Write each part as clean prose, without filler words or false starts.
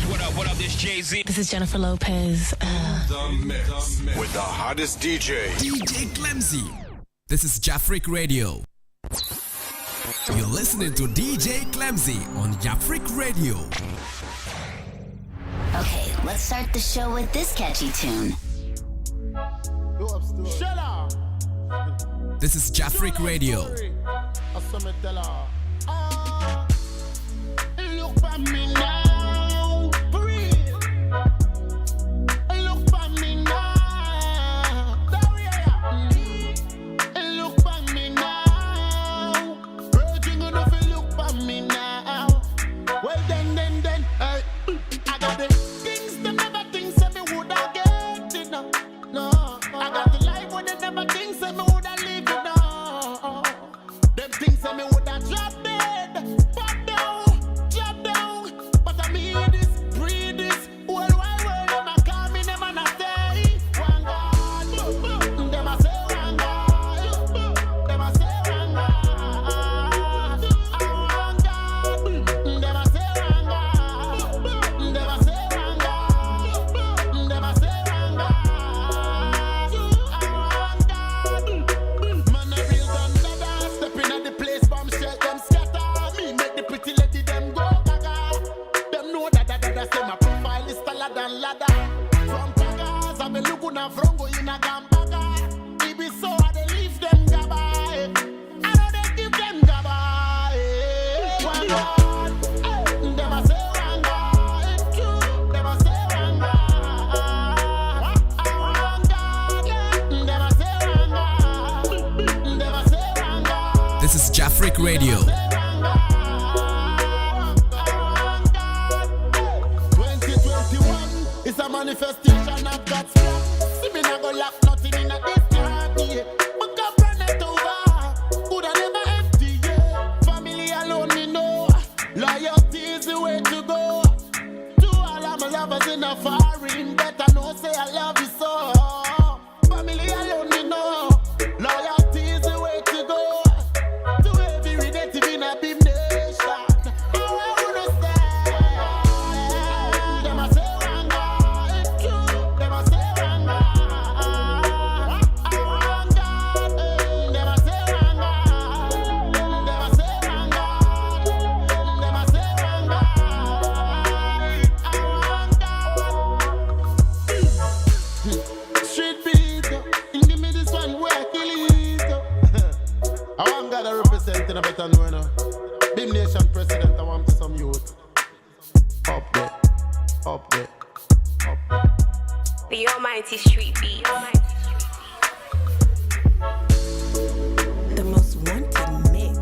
What up, this Jay-Z. This is Jennifer Lopez. The mix with the hottest DJ. DJ Clemzy. This is Jafric Radio. You're listening to DJ Clemzy on Jafric Radio. Okay, let's start the show with this catchy tune. Shut up. This is Jafric Radio. Look for me now. Breathe. Look for me now. Look for me now. Virgin enough to look for me now. Well then, hey, I got the things that never think say me woulda get it now. No, I got the life when they never think say me woulda live it now. Them things say me woulda drop dead, but drop down. But I mean this, breathe this. World wide world, them a call me, them a not say one God. Them a say one God. Them a say one God. One God. Them a say one God. Them a say one God. Them a say one God. Man a real gun dada, stepping at the place, bomb shell them scatter. Me make the pretty lady them go gaga. Them know that say my profile is taller than ladder. From Tagas, I'm a luguna frongo in a gambaga. It be so I they leave them gaba. I know they give them gaba. One God, them a say one God. Them a say one God. One God, them a say one God. Them a say one God. This is Jafric Radio. 2021 is a manifestation of God's plan. See me not go lock nothing in a this party. Yeah. But God run it over. Coulda never empty, yeah. Family alone me know. Loyalty is the way to go. To all of my lovers in a foreign, better know say I love you so. Family alone me know. Loyalty is the way to go. To every relative in a big nation. Street beat, give me this one where I kill it. I want God to represent in a better way now. Big nation president, I want some youth. Up there, up there, up there. The almighty street beat. The most wanted mix.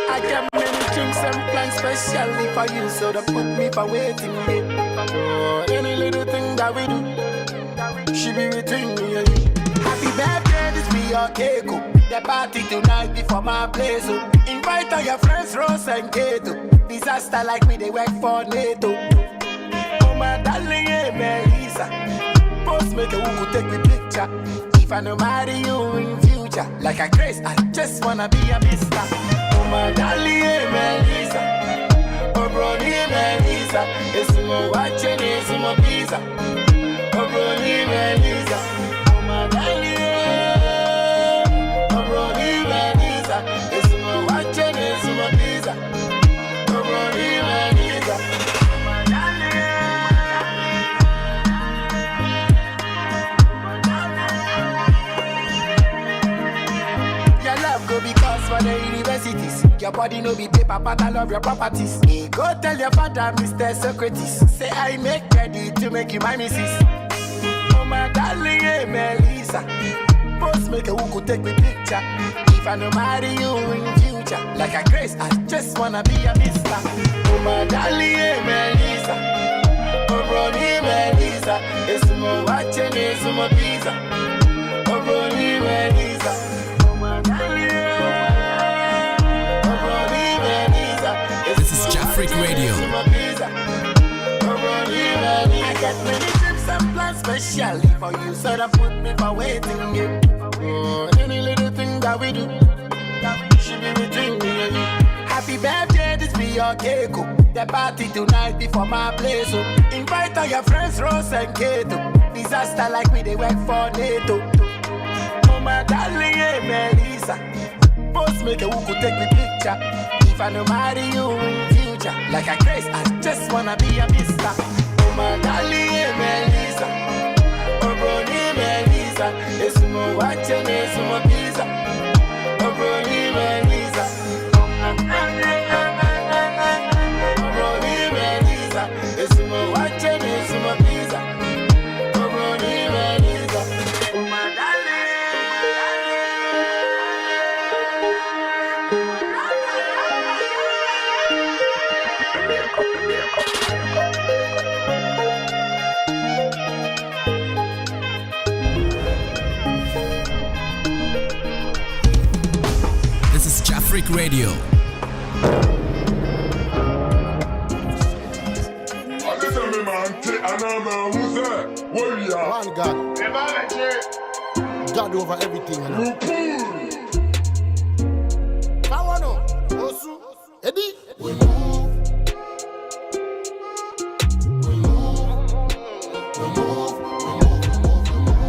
I got many drinks and plans specially for you, so they put me for waiting. Oh, any little thing that we do, she be between me and you. Happy birthday, this be your cake. The party tonight before my place. Invite all your friends, Rose and Kato. Disaster like me, they work for NATO. Oh my darling, hey Melissa. Post make a who could take me picture. If I no marry you in future, like a grace, I just wanna be a mister. Oh my darling, hey Melissa. Oh brony Melissa. It's more watching, it's more pizza. Oh brony Melissa. Oh my darling, oh brony Melissa. It's more watching, it's more pizza. Oh brony Melissa. Oh my darling. Your love go because for the universities. Your body no be paper, but I love your properties. Hey, go tell your father, Mr. Socrates. Say I make ready to make you my missus. Oh my darling, hey Melissa. Post make a who could take me picture. If I no marry you in future, like a grace, I just wanna be a mister. Oh my darling, hey Melissa. Oh brony Melissa. It's more watching, it's more pizza. Oh brony Melissa. Oh my darling. This is Jafric Radio. I got many trips and plan specially for you, so that put me for waiting you. Oh, any little thing that we do, should be between me and you. Happy birthday, this be your cake. The party tonight before my place. So invite all your friends, Rose and Kato. Disaster like we they work for NATO. Oh my darling, hey Melissa. Post make a who could take me picture. If I no marry you in future, like a grace, I just wanna be a mister. Oh my darling, hey Melissa. Oh brony Melissa. It's more watching, it's more pizza. Oh brony Melissa. Oh brony Melissa. It's more watching, it's more pizza. Oh brony Melissa. Oh my darling. This is Jafric Radio. Listen me man, who's that? Warrior. One God. God over everything. You know? Kawano, Osu, Eddie. We move.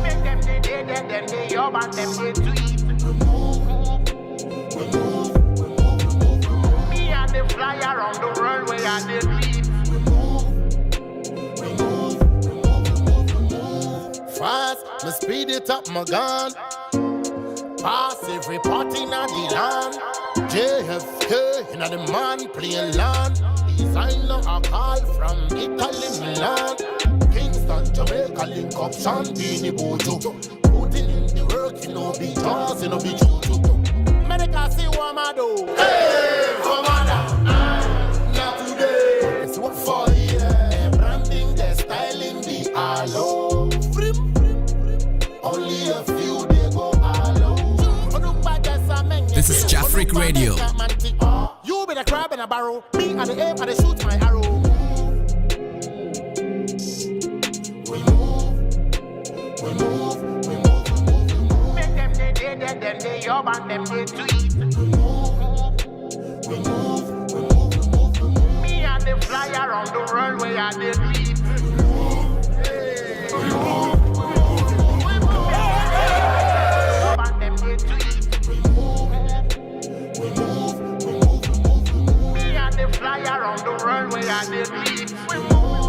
Make them day, them day, your man, them day to eat. Me and the fly around the runway and the dream. Fast, me speed it up, my gun. Pass every party in the land. JFK in the man playing land. Designer a call from Italy, Milan. Kingston, Jamaica, link up, Santini, Bojo. Putting in the work, you know, be jazz, you know, be juju. Medica, see what I do. Hey, commander. Not today. It's what for you. Branding, the styling, the aloe. Only a few they go aloe. This is Jafric Radio. You be the crab in a barrel. Me and the ape and the shoot my arrow. We move. Make them day, your man, them day to eat. We move. Me and the fly around the runway and the dream. We move. Your man, them day to eat. We move. Me and the fly around the runway and the dream. We move.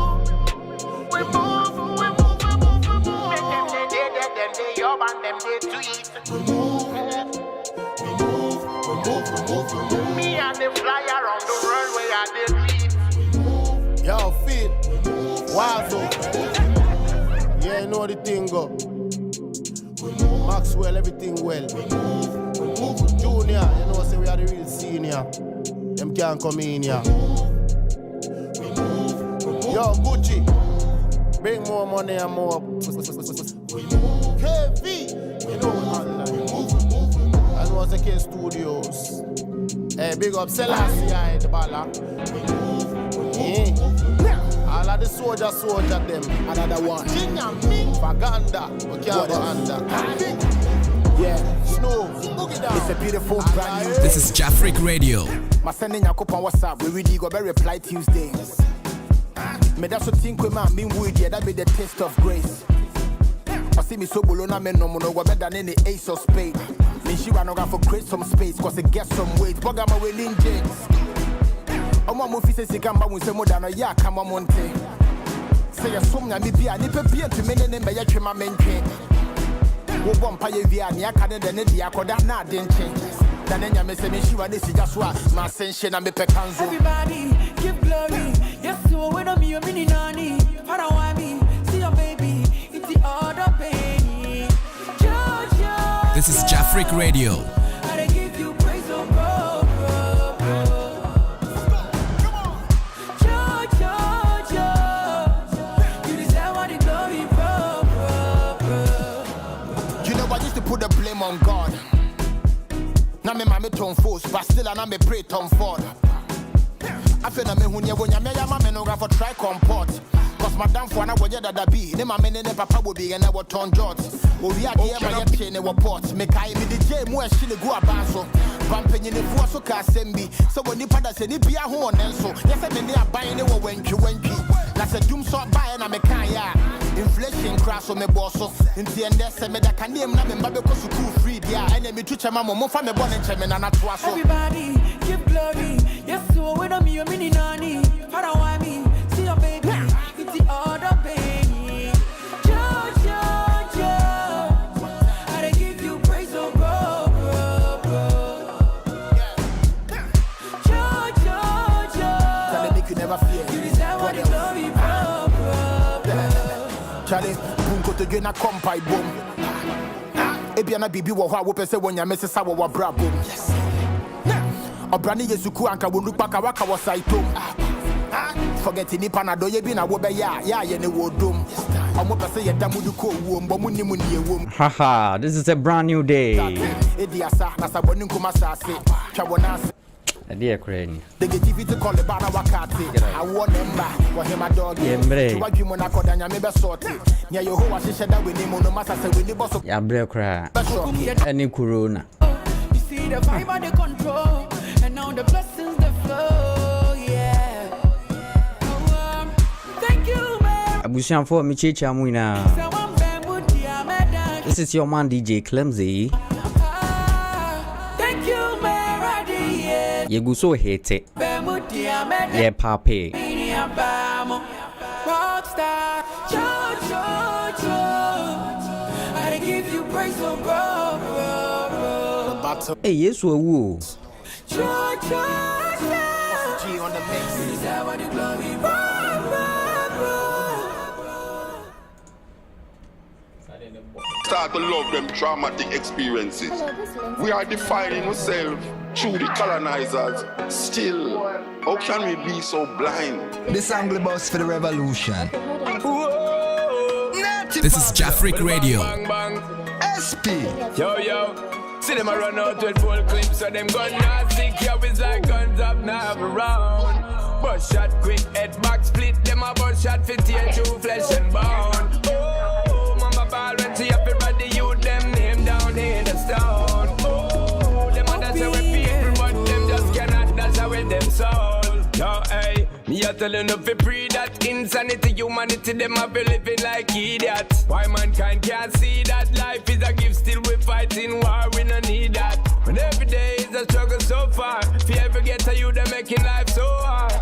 Make them day, your man, them day to eat. Me and the fly around the runway and the dream. Yo, Phil, Wazo. Yeah, you know the thing go. Maxwell, everything well. Junior, you know, say we are the real senior. Them can't come in here. Yo, Gucci, bring more money and more. KV, you know, online. And was the K Studios. Hey, big up Selassie, the balla. All of the soldier them. Another one. Ginger, me, Baganda. We can't go under. Yeah, Snow. It's a beautiful brand new. This is Jafric Radio. My sending your couple on WhatsApp. We really go very reply Tuesdays. Me that's what think we man being weird. Yeah, that be the taste of grace. I see me so below na me no more better than any ace of spade. Me she run around for create some space, cause it gets some weight. Bug my willing James. I'm a movie says you can buy with more than a yak, come on monte. Say a song na me be a nipper beer to me and by a trim my main train. Wo bompa ye via ni akade de ne dia koda na den changes. Dan enya me say me she wa this just wa my sense na me pekanzo. Everybody give glory. Yes, so when I'm you mini nani. I don't want me. See your baby. It's the other baby. This is Jafric Radio. I give you praise, oh bro. You deserve all the glory, bro. You know I used to put the blame on God. Now me mama turn force, but still I me pray Tom Ford. I feel na me hunya wonya me ya mama no go for try comport. Cause madam for na woje dada bi. Ne ma me ne papa wo bi na wo ton jot. Wo wi ade ma ye pye ne wo port. Me kai me de je mu a hye go abanso. Pampanyi ne fu so ka sembi. So woni pada se ni bia ho onenso. Ye se me ne aban ne wo wantwi. Na se dum so ba na me kan ya. Inflation crash on me bosso. Inti ende se me da kanem na me mba be ko school free dia. Ene me tu chema mo fa me born encheme na toa so. Everybody give glory. Yes, so when I'm your mini nanny. How do I mean? See your baby. It's the other baby. Jojo. I give you praise, oh bro. Jojo. Tell me make you never fear. You deserve all the glory, bro. Charlie, bunko to gena kompai boom. Ebiana bibi wo ho a wo pese wonya mesesa wo brabo. Yes. Obrani yesuku anka wonu paka waka wo saitom. Forget ni panado ye bi na wo be ya ye ne wo dom. Omo pese ye damudu ko wo mbo mu ni mu ni ewom. Haha, this is a brand new day. Ediasa na saboni nkoma sase. Twa wona ase. Dear Crane. They get TV to call the Bana Wakati. I want them back. What him a dog? Yembre. What you wanna call Danya maybe sorted. Near your whole was said that we need no master say we need boss. Yabre cry. Any corona. You see the vibe and the control. And now the blessings that flow. Yeah. Thank you, man. Abushan for me chicha muina. This is your man DJ Clemzy. You go so hate it. Yeah, papi. Rockstar, I give you praise, oh bro. Hey, yes, woo. G on the mix. Start to love them traumatic experiences. We are defining ourselves through the colonizers. Still, how can we be so blind? This angle bus for the revolution. This is Jafric Radio. SP. Yo. See them a run out with full clips, so them gun not sick. Yo, it's like guns up now around. Bust shot quick, head back split. Them a bust shot fit tear through flesh and bone. Oh, mama ball when see up everybody you them name down in the stone. Oh, them a that's how we people, but them just cannot. That's how we them soul. Yo, hey, me a tellin' up fi pre that insanity, humanity, them a be living like idiots. Why mankind can't see that life is a gift, still we fighting war, we no need that. When every day is a struggle so far, if you ever get to you, they're making life so hard.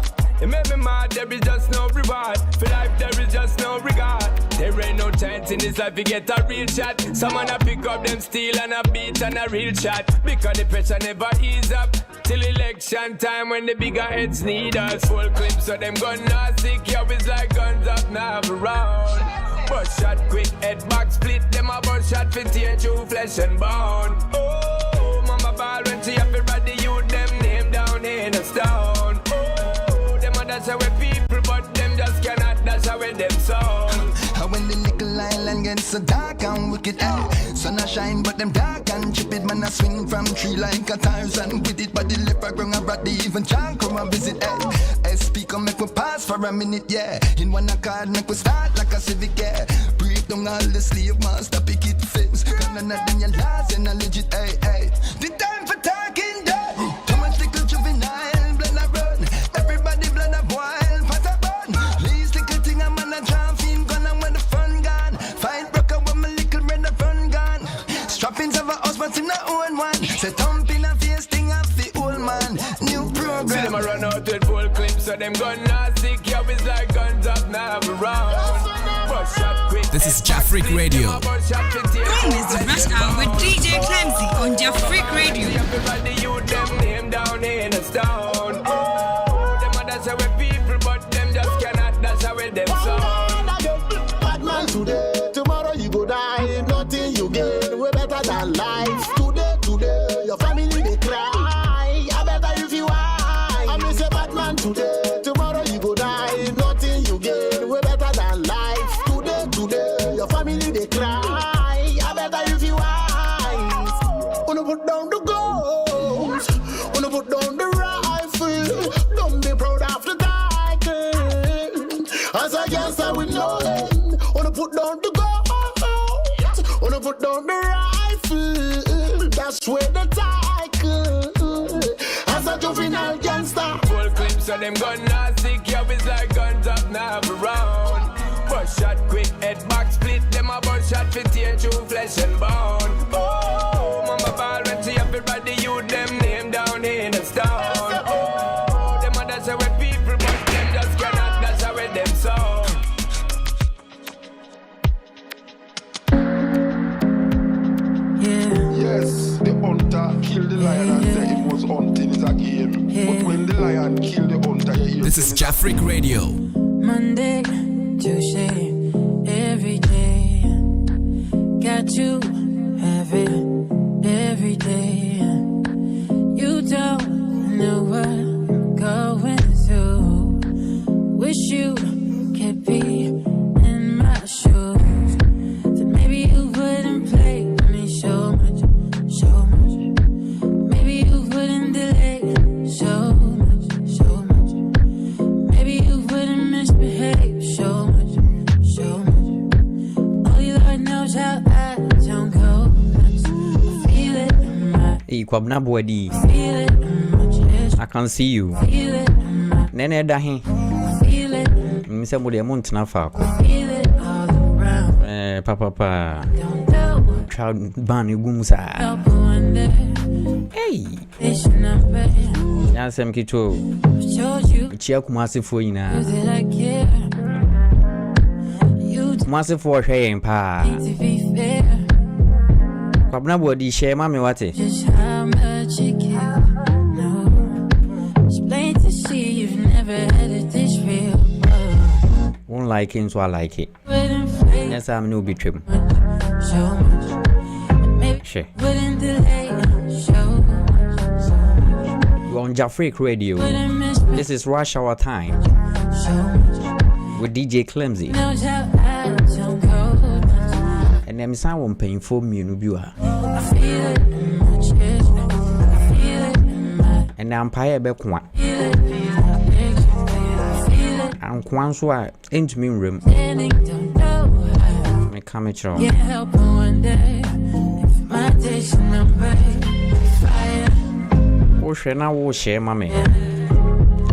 It make me mad, there is just no reward. For life, there is just no regard. There ain't no chance in this life, you get a real shot. Someone a pick up them steel and a beat and a real shot. Because the pressure never ease up. Till election time when the bigger heads need us. Full clips so them gun not sick. Yo, it's like guns up now around. Bust shot quick, head back split. Them a bust shot fit tear through flesh and bone. Oh, mama ball when she up everybody you them name down in a stone. Oh, them a that's how we people, but them just cannot. That's how we them sound. When the nickel island gets so dark and wicked, sun a shine but them dark and chip it. Man a swing from tree like a Tarzan with it. But the leopard ground a brat, they even John come and visit. SP come make we pass for a minute, yeah. In one accord make we start like a civic, yeah. Break down all the slave master picket fence. Cause none of them your laws and a legit, hey. The time for talking dirty. Too much little juvenile, blend a run. Everybody blend a wild, fat a bun. Least little thing a man a jump in gun and when the fun gone. Fight broker when my little red a fun gone. Strappings of a house but him not own one. Say thump in a face thing of the old man. New program. See them a run out with full clips so them gun not sick. Yo, it's like guns up now around. Bust shot quick. This is Jafric Radio. Don't miss the rush hour with DJ Clemzy on Jafric Radio. Everybody you them name down in a stone. Oh, them a that's how we people, but them just cannot. That's how we them sound. Bad man today, tomorrow you go die. Nothing you gain, way better than life. Today, your family they cry. I better if you I miss a bad man today, tomorrow you go die. Nothing you gain, way better than life. Today, your family they cry. I better if you wanna put down the guns, wanna put down the rifle. Don't be proud of the title. As against Wanna put down the rifle. That's where the title. As a juvenile gangster. Full clips of them gun nasty. Yeah, it's like guns up now around. Bust shot quick, head back split. Them a bust shot for tear through flesh and bone. Oh, mama ball when see everybody you them name down in the stone. Oh, them a that's how people but them just cannot. That's how them sound. Yes, the hunter killed the lion and said it was hunting is a game. But when the lion killed the hunter, you hear This is Jafric Radio. Monday, Tuesday, every day. Got to have it every day. You don't know what I'm going through. Wish you could be in my shoes. Then maybe you wouldn't play me so much, so much. Maybe you wouldn't delay so much, so much. Maybe you wouldn't misbehave so much, so much. Only Lord knows how I don't go nuts. I feel it in my, Kwabna Bwadi. feel it in my chest. I can see you. Feel it in my, Nene dahi. feel it in my, Mse mudi amuntna fako. feel it all around. Papa. Don't know. Crowd ban igumsa. Help wonder. Hey. This number. Yansem kito. Showed you Chia kumasi fo ina. that I care. You Kumasi fo hwe mpa. to be fair. Kwabna Bwadi share mami wate. Just how much you care. No, it's plain to see you've never had it this real. Won't like it, so I like it. Wouldn't play Yes, I'm no betrim. so much. And maybe Sure. wouldn't delay so much. You're on Jafric Radio. Wouldn't miss me This is rush hour time so much. with DJ Clemzy. Knows how I don't go nuts. And them sound one painful munubua. I feel it in my chest. I feel it in my, And I'm Paya Bekwa. feel it in my legs. I feel it And Kwanswa into me room. standing, don't know how. Me come at you. Can't help but wonder if my days number fire, Oh, share now, oh, share, mammy.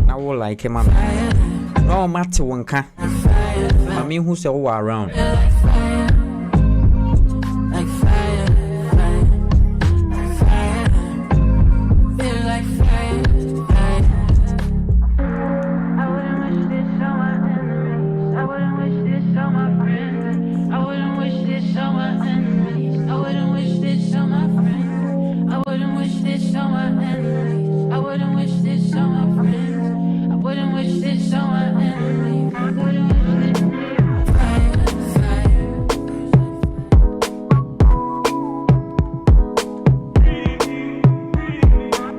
Now, oh, like him, mammy. fire, No matter one can. fire, Mammy, who's all around. like fire, like fire, fire, like fire, feel like fire, fire. I wouldn't wish this on my enemies. I wouldn't wish this on my friends. I wouldn't wish this on my enemies. I wouldn't wish this on my friends. I wouldn't wish this on my enemies. I wouldn't wish this on my friends. I wouldn't wish this on my enemies. I wouldn't wish this. Fire, fire.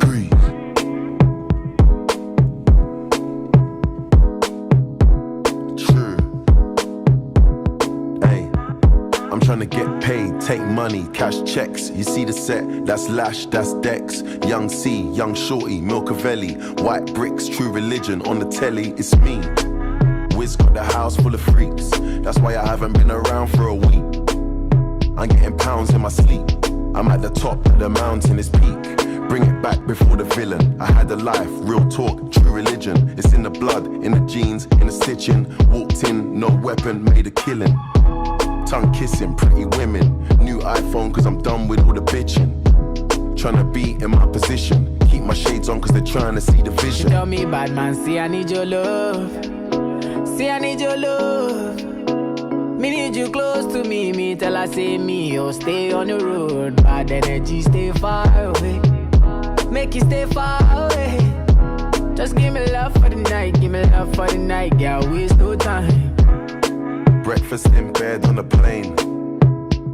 Breathe. True. Hey, I'm trying to get paid, take money, cash checks. You see the set, that's Lash, that's Dex. Young C, Young Shorty, Milcavelli. White bricks, True Religion. On the telly, it's me. Wiz got the house full of freaks. That's why I haven't been around for a week. I'm getting pounds in my sleep. I'm at the top of the mountain, it's peak. Bring it back before the villain. I had a life, real talk, true religion. It's in the blood, in the jeans, in the stitching. Walked in, no weapon, made a killing. Tongue kissing, pretty women. New iPhone cause I'm done with all the bitching. Tryna be in my position. Keep my shades on cause they're trying to see the vision. Tell me, bad man, see I need your love. See I need your love. Me need you close to me. Me tell I say me, oh stay on the road. Bad energy, stay far away. Make you stay far away. Just give me love for the night. Give me love for the night. Girl, waste no time. Breakfast in bed on a plane.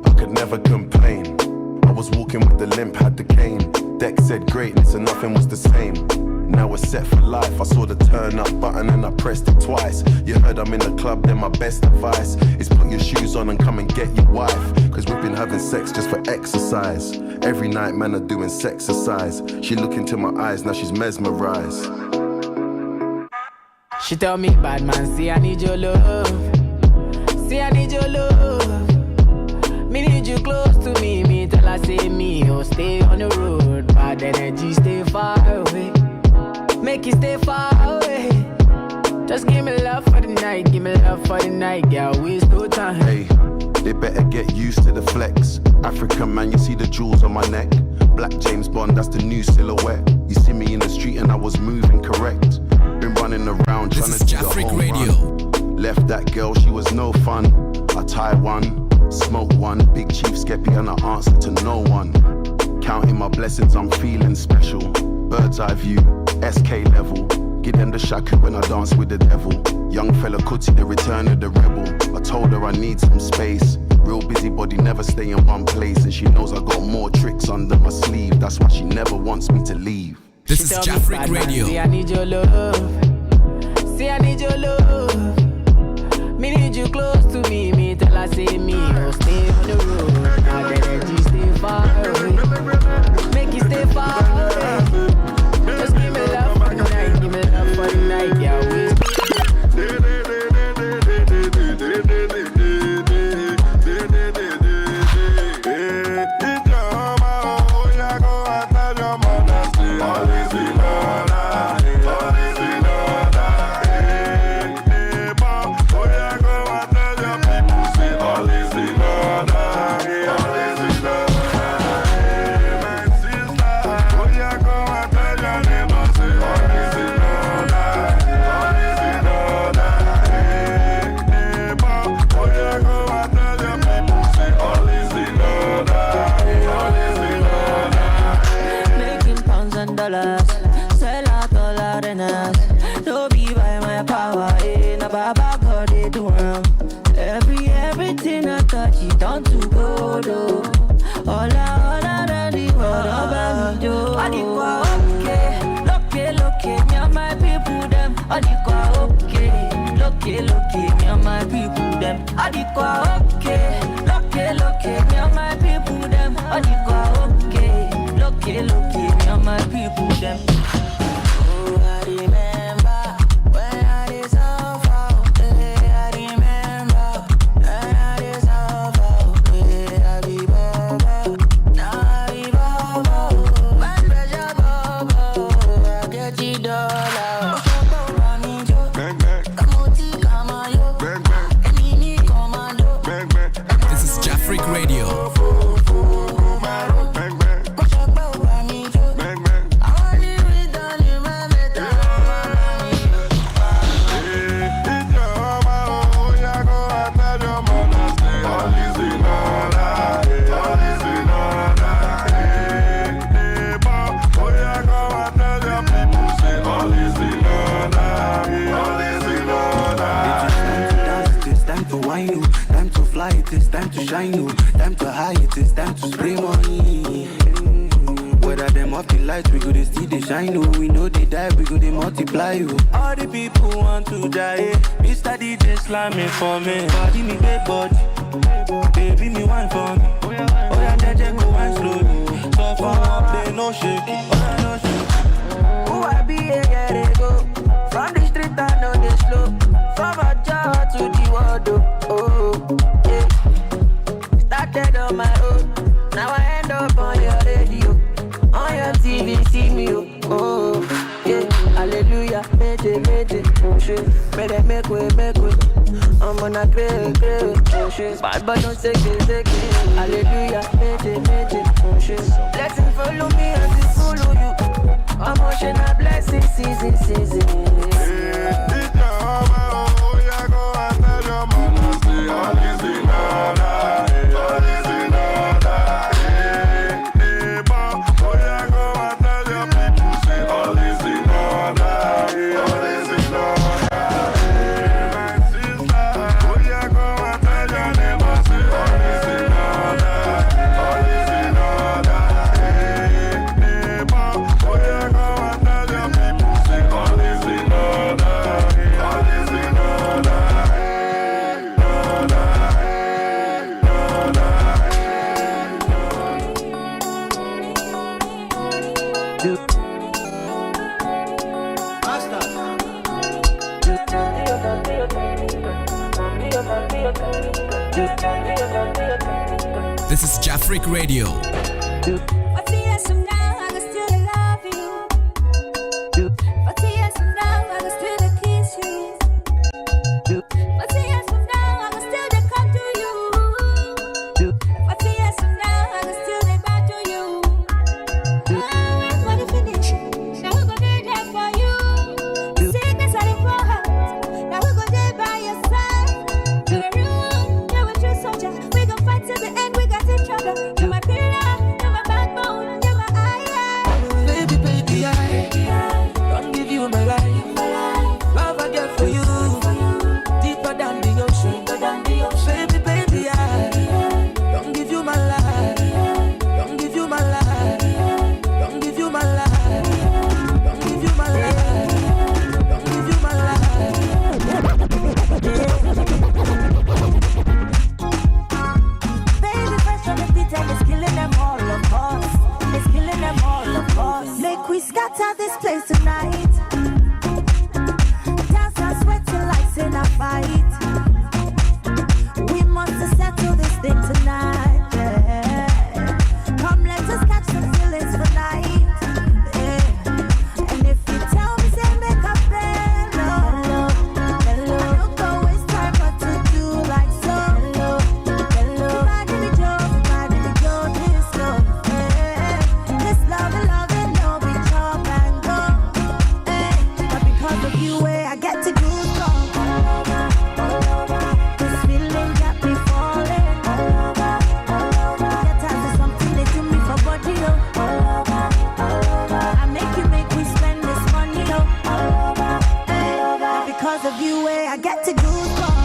I could never complain. I was walking with the limp, had the cane. Deck said greatness and nothing was the same. Now we're set for life. I saw the turn up button and I pressed it twice. You heard I'm in the club, then my best advice is put your shoes on and come and get your wife. Cause we've been having sex just for exercise. Every night man are doing sexercise. She look into my eyes, now she's mesmerized. She tell me, bad man, see I need your love. See I need your love. Me need you close They better get used to the flex. African man, you see the jewels on my neck. Black James Bond, that's the new silhouette. You see me in the street and I was moving correct. Been running around trying to do the home run. Left that girl, she was no fun. I tie one, smoke one. Big Chief Skeppy and I answer to no one. Counting my blessings, I'm feeling special. Bird's eye view, SK level. Give them the shaku when I dance with the devil. Young fella Kuti, the return of the rebel. I told her I need some space. Real busybody, never stay in one place. And she knows I got more tricks under my sleeve. That's why she never wants me to leave. This is Jafric Radio. See, I need your love. See, I need your love. Me need you close to me. Me tell I say me, oh, stay on the road. Now the energy stay far away. Make you stay far away. Just give me love for the night. Give me love for the night. Yeah, we sell out all arenas. Don't be by my power, na Baba God they do everything I touch it down to gold. All around the world, I do. Adikwa okay, look, me and my people them. Adikwa okay, me and my people them. Adikwa okay, look, me and my people them. Adikwa okay, look, me and my people them. Oh, I remember when I was off out there. I remember when I was off out there. I be Baba, now I be Baba. When pressure Baba, I get the dollar. This is Jafric Radio. Time to fly, it is time to shine you. Time to high, it is time to spray money. Whether them off the lights, we go to see the shine you. We know they die, we go to multiply you. All the people want to die. Mr. DJ slamming for me. Body me big body, baby me wine for me. Oh yeah, JJ go wine slowly. So far up there, no shaking. No shaking. Who I be a year ago? From the street I know they slow. From a jar to the world, oh, yeah. Started on my own, now I end up on your radio, on your TV, see me, oh, yeah. Hallelujah, made oh shit. Better make way, I'm gonna create, oh shit. Bad but don't take it, hallelujah, made oh shit. Blessing follow me as it follow you. Emotional blessing, season. This is Jafric Radio. 40 years from now, I can still love you. 40 years from now, I can still kiss you. 40 years from now, I can still come to you. You're my pillar, you're my backbone, you're my eye. Baby, baby, I don't give you my life. Love I get for you, deeper than the ocean. Baby, baby, I don't give you my life. Don't give you my life. Don't give you my life. Don't give you my life. Don't give you my life. Baby, fresh on the beat and it's killing them all of us. It's killing them all of us. Make we scatter this place tonight. Dance and sweat till lights in a fight. We must settle this thing tonight. Yeah. Come, let us catch some feelings for night. Yeah. And if you tell me, say make a hello. I don't go waste time, but to do like so. Riding me Joe, this love. Yeah. This love, no be chop and go. Yeah. But because of you, I get to do strong. This feeling got me falling. Get tired of something they do me for body, I make we spend this money, Hey. Because of you, I get to do strong.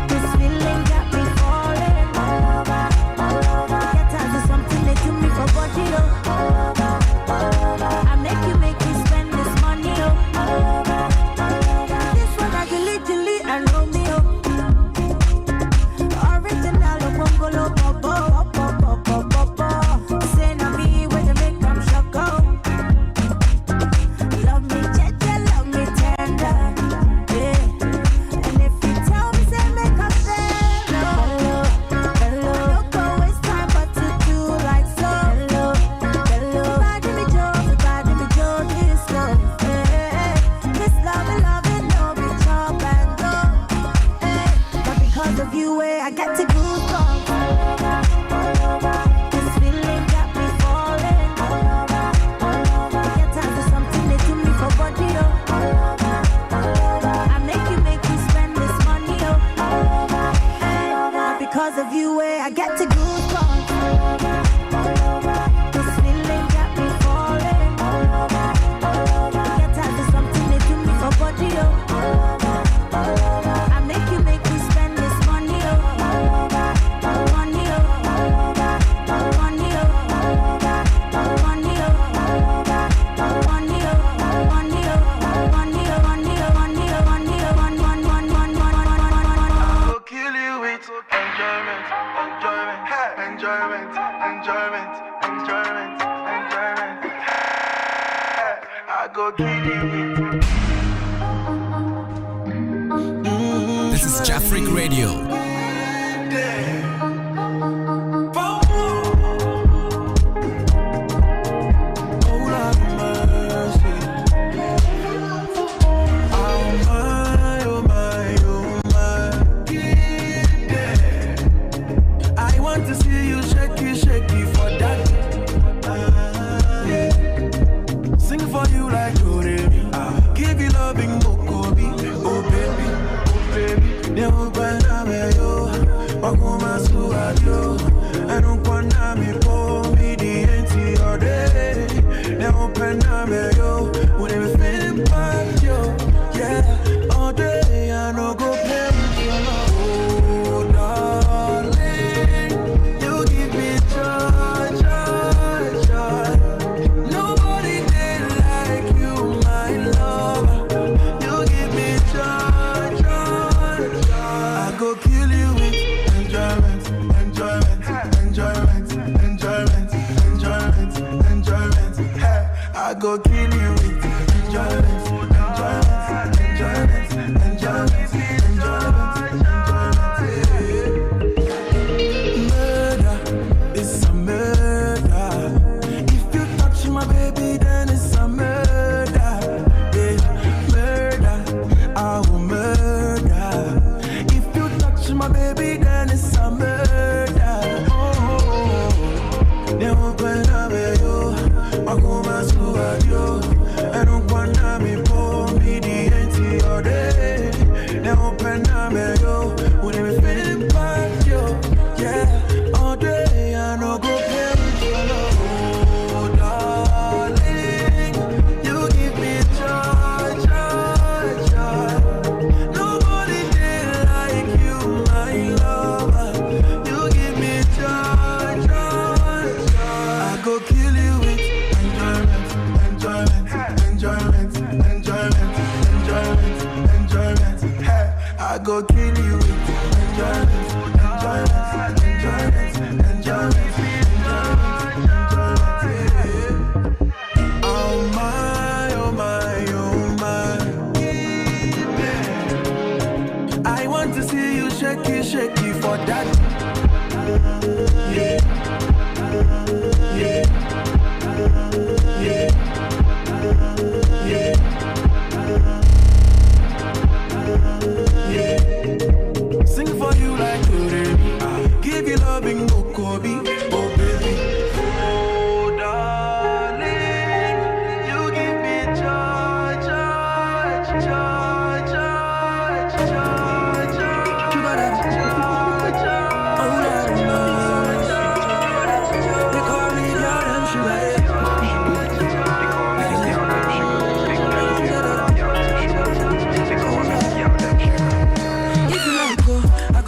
This feeling got me falling. Get tired of something they do me for body, I make we spend this money, This one I Dilly and Romeo. Original Bongolo Bobo. Say na me when you make them shock out. Love me gentle, love me tender. Yeah. And if you tell me, say make a hello. Don't go waste time, but to do like so. Riding me Joe, this love. Yeah. This love, no be chop and go. Yeah. But because of you, I get to go strong. This feeling got me falling. Get tired of something they do me for body, I make we spend this money, Hey. Because of you, I get to go strong. This feeling got me falling. Get tired of something they do me for body, I make we spend this money, I'll kill you with enjoyment. I go kill you with. This is Jafric Radio. I want to see you shaky for that. Sing for you like Koraaaa. Give you loving Mokobi. Oh baby. Never find a yo. Wakuma suadio. I don't want to be for me the NT all day. Never find a yo. Whatever feeling back yo. Yeah. All day I no go play with your love. Oh darling, you give me joy. Nobody did like you, my love. You give me joy. I go kill you with enjoyment. Hey, I go kill you with enjoyment. Murder is a murder. If you touch my baby, then it's a murder. Yeah, murder, I will murder. If you touch my baby, then it's a murder. Never open up yo. Wakuma suadio. I don't wanna be for me the NT all day. Never open up yo. Wouldn't be feeling back yo. Yeah. Shaky for that. Yeah. Yeah. Yeah. Yeah. Yeah. Sing for you like Koraaaa. Give you loving Kobe. Oh baby. Oh darling, you give me joy, joy, joy, joy, joy, joy. You got that.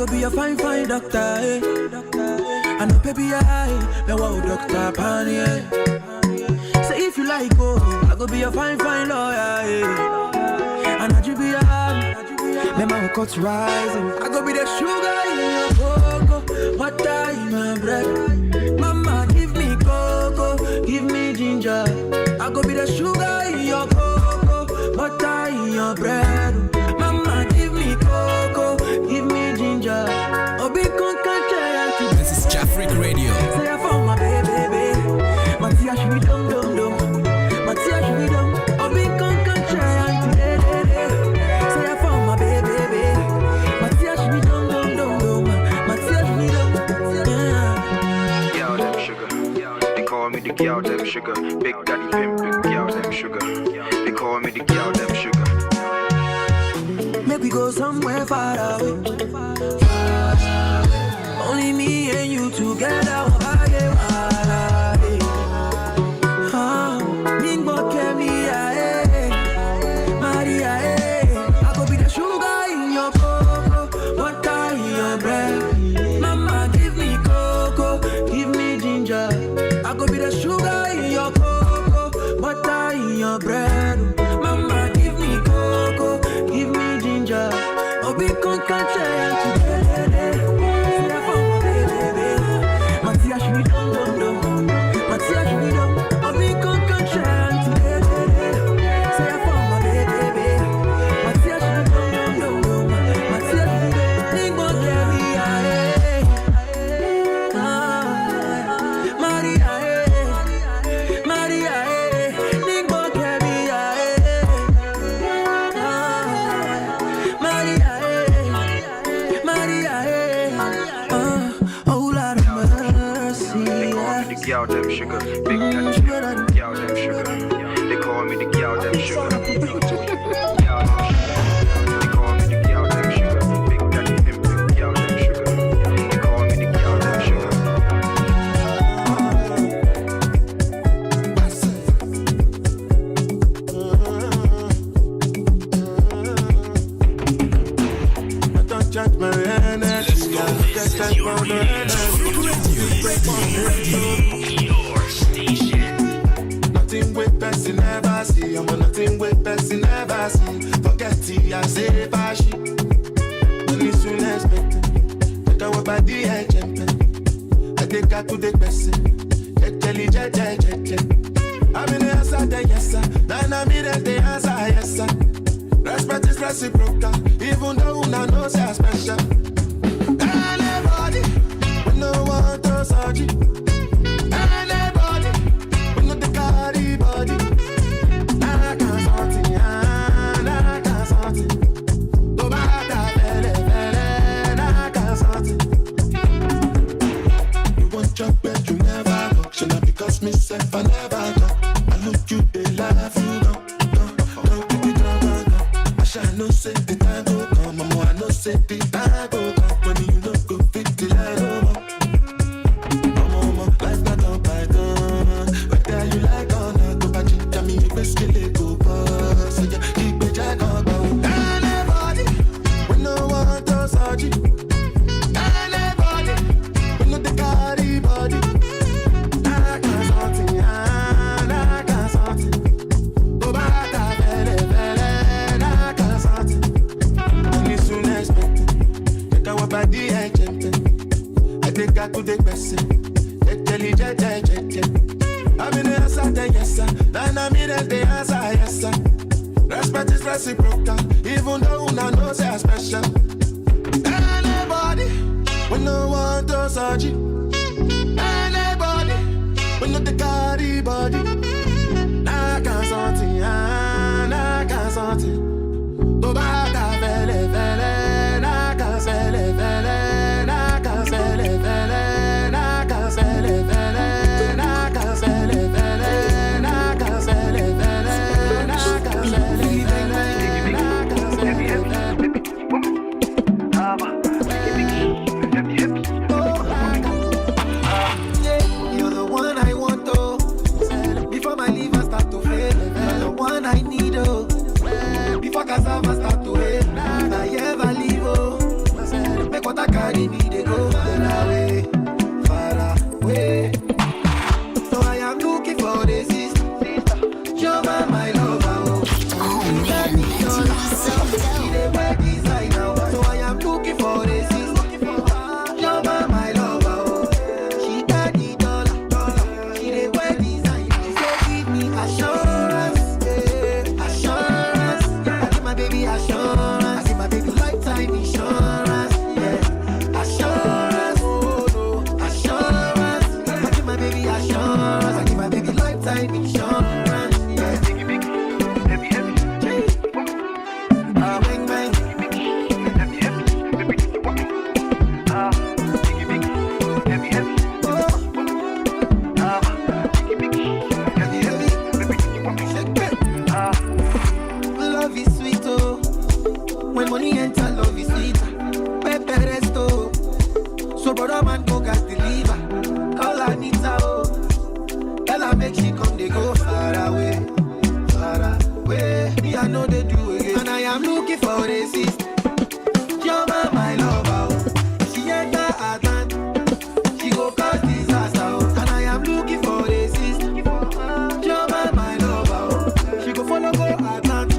Be a fine doctor, eh? I know baby I me wow doctor pan, yeah. Say if you like go, I go be a fine lawyer, eh? And I be a me my cuts rising. I go be the sugar in your cocoa, butter in my bread. Mama give me cocoa, give me ginger. I go be the sugar in your cocoa, butter in your bread. Mama give me cocoa, give me ginger. This is Jafric Radio. Say I found my baby. Matia should be dum. Matia should be dum. Obi conquer giant. Say I found my baby. Matia should be dum. Matia should be dum. Girl them sugar. They call me the girl them sugar. Big daddy pimp, big girl them sugar. They call me the girl them sugar. Make we go somewhere far away. Only me and you together. Maria, I go be the sugar in your cocoa, butter in your bread. Mama give me cocoa, give me ginger. I go be the sugar in your cocoa, butter in your bread. Mama give me cocoa, give me ginger. Obi con cancer together. Matia should be dum. Matia should be dum. Obi con cancer together. Say I found my baby. Matia should be dum. Matia should be dum. Ningo carry Maria, Maria, Ningo carry Maria, oh Lord of mercy. They call me the girl them sugar. Big daddy girl them sugar. They call me the girl them sugar. They call me the girl them sugar. Big daddy pimp, big girl them sugar. They call me the girl them sugar. Don't judge my energy. Just like my your station. Nothing with person never see. I'm on nothing with person never see. Forget it, I say fashi. Money soon expected. Take our body and jump. I take her to the person. Get jelly, jet. I'm in the answer, then yes sir. Then I'm in the answer, yes sir. Respect is reciprocal, even though I know say special. Anybody, no one to search it. Anybody, no the carry body. I can't sort it. No matter belle, I can't sort it. You want job but you never go. Should not because myself I never go. I look you, they laugh, you know. I know say the time go come, I know say the time go I could take person. I'm in the answer, yes sir. Then I'm in the answer, yes sir. Respect is reciprocal, even though I know they're special. Anybody, when no one does surgery. Anybody, when not the carry body. I can't sorti, I can't sorti. To bata fele fele, I can't sele fele, I can't sele fele, I can't sele fele, I can't sele fele, I can't sele fele, I can't sele fele, I can't sele fele. You're the one I want to. Before my liver start to fail, you're the one I need oh. Before cassava start to hate, I ever leave oh. Make what I carry me, they go far away, far away. So I am looking for the sister, you're my lover oh. Oh man, that's so dope. So I am looking for the sister, you're my lover oh. She got the dollar, she the wear design. She say give me assurance, assurance. I give my baby assurance, I give my baby lifetime insurance, yeah. Assurance, oh no, assurance. I give my baby assurance, I give my baby lifetime insurance, yeah. Bang bang. Love is sweet, oh. When money enter, love is sweet. Pepe resto. So brother man go gas deliver. Call Anita, oh. Tell her make she come, they go far away, far away. Me I know they do again. And I am looking for a sister. You're my lover, oh. She enter her hand, she go cause disaster, oh. And I am looking for a sister. You're my lover, oh. She go follow go her hand,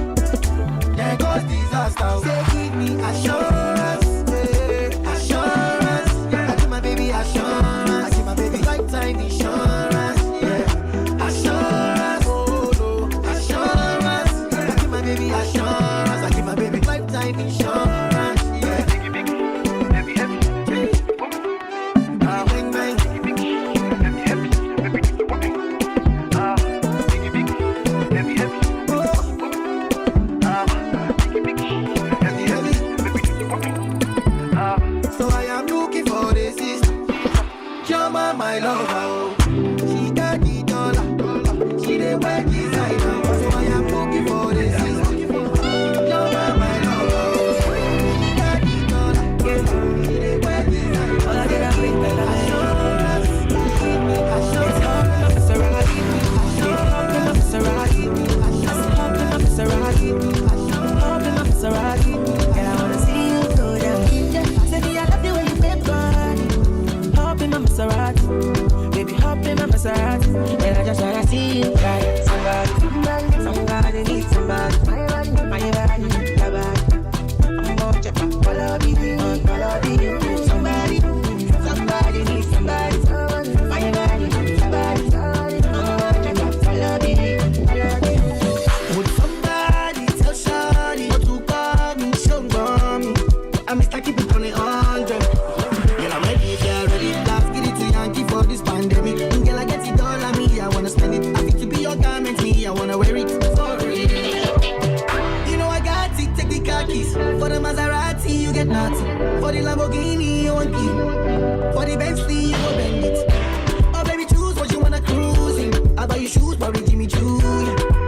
yeah, cause disaster, oh. Say give me assurance, yeah. Assurance, yeah. I give my baby assurance, I give my baby lifetime insurance, yeah. Assurance, oh no, assurance, yeah. I give my baby assurance, I give my baby lifetime insurance, yeah. Bang bang. So I am looking for the sister. You're my lover, oh. She got the dollar, she the wear designer. So I am looking for the sister. You're my lover, oh. She got the dollar, she the wear designer. All I get up with the assurance, Maserati. Girl, I wanna see you go down. Say me, I love the way you make body. Hop in my Maserati, baby, hop in my Maserati. And I just wanna see you ride. Somebody needs somebody. My body, your body. I'm gonna check out follow me. Somebody needs somebody. My body, your body. I'm gonna check out follow me. Would somebody tell Shawty what to call me? Show me. I'm Mr. Keep it on the 100. Girl, I'm ready if you're ready. Let's get it to Yankee for this pandemic. Girl, I get it all on me, I wanna spend it. I think to be your garment, me, I wanna wear it for real. You know I got it, take the car keys. For the Maserati, you get nothing. For the Lamborghini, you want it. For the Bentley, you go bend it. Oh baby, choose what you wanna cruise in. I buy you shoes, probably Jimmy Choo.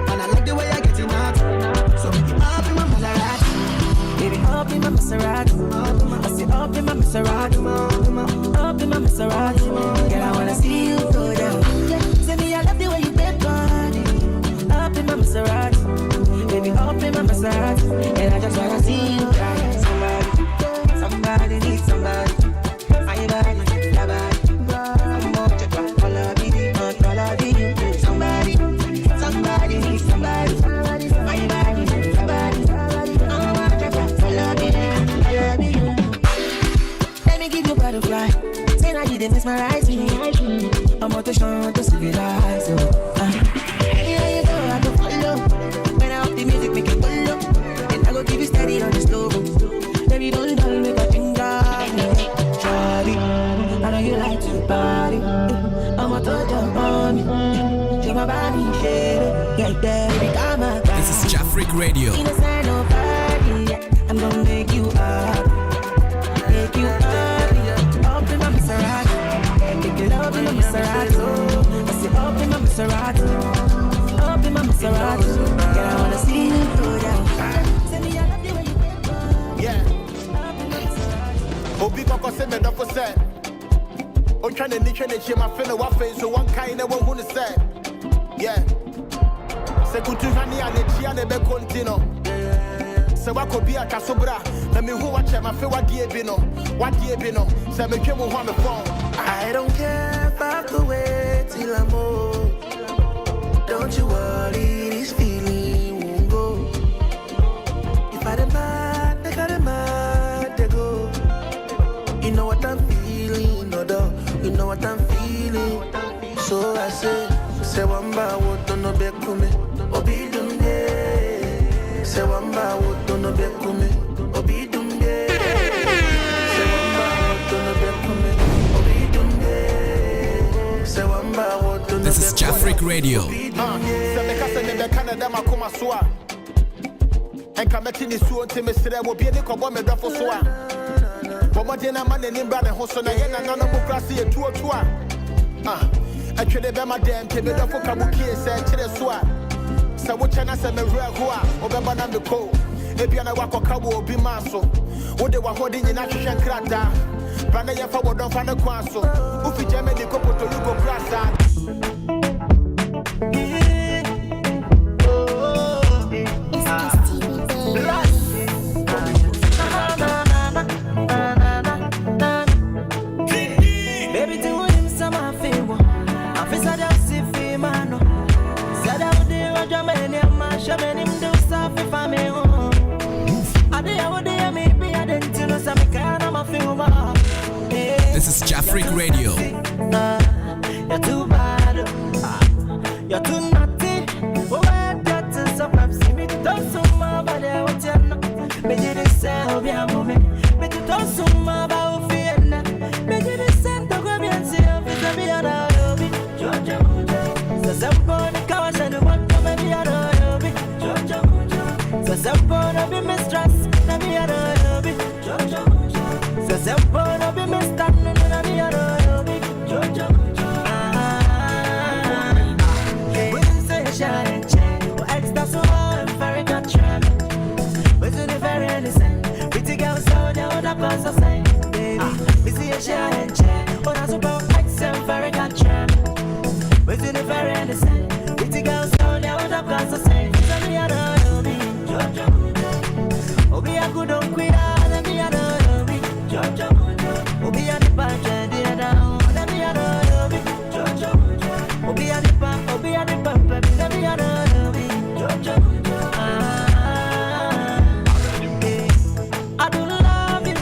And I like the way I get it out. So baby, up in my Maserati. Baby, up in my Maserati. I say up in my Maserati. Up in my Maserati. Girl, I wanna see you go down. Say me, I love the way you bend body. Up in my Maserati. Baby, up in my Maserati. And I just wanna see you ride. Somebody needs somebody. My body, your body. I'm gonna check out follow me. Somebody needs somebody. My body, your body. I'm gonna check out follow me. Let me give you butterfly. Say now you dey mesmerize me. I'm out to show to civilize. Anywhere you go, I go follow. When I up the music, make it follow. And I go give you steady on the slow. Baby, don't make a finger. Shawty, I know you like to party. I'm out to jump on me. Shake my body, get there, baby, come on. This is Jafric Radio. Inside no party, I'm gonna make you up. Make you up. Up in my Maserati. Make you love in my Maserati. I say up in my Maserati. Up in my Maserati. Girl, I wanna see you go down. Send me I love you when you wake up. Yeah. Obi Koko say me don't for say. I'm trying to niche and share my fellow waffles, so one kind of one who say. Yeah. Se kutuvani aletia ne be continue. Se wako bi akasobra na me hu wache ma fe wadie bi no. Se me twem ho me phone. I don't care if I have to wait till I'm old. Don't you worry, this feeling won't go. If I demand, they got demand, they go. You know what I'm feeling, no doubt. You know what I'm feeling. So I say wamba woto no be kume, obi dumbe. Say wamba woto no be kume, obi dumbe. Say wamba woto no be kume, obi dumbe. Say wamba woto no be kume. This is Jafric Radio. Say me kase ne be Canada makoma soa. Enka meti ni suo ntime sire wo bie ne kobo me dofo soa. Bomode na man ni bra ne ho so na ye na no mo krase ye tuo. I should have been my damn table for Kabuki, said Chile. So, what can I say? Me real who are over Banam the Co. If you are a wako Kabu, be maso. What they were holding in action crata. Branda ya forward don't find a quaso. Ufi Germany couple to Lugo Grassa. This is Jafric Radio. You're too bad. You're too naughty. Oh, that is so perhaps me. Don't so much about what you're not. Make it a sound, be a moment. Make it don't so much about Vienna. Make it a sound, go be and see if it's a be a lobby. Georgia, so simple, the cars and the one to be a lobby. Georgia, so simple, no be mistress, no be a lobby. Georgia, so simple, no be mistress, no be a lobby. Georgia, shine, extra so very good trim. But to the very innocent, pretty girls so they would have cause of saying, baby, we see a shine, but I suppose extra very good trim. But to the very innocent, pretty girls so they would have cause of saying, send me a lobby, Georgia, oh be a good on queer, let me a lobby, Georgia, oh be a the budget, the other, let me a lobby, Georgia, oh be a the pump, oh be a the pump. I do love you,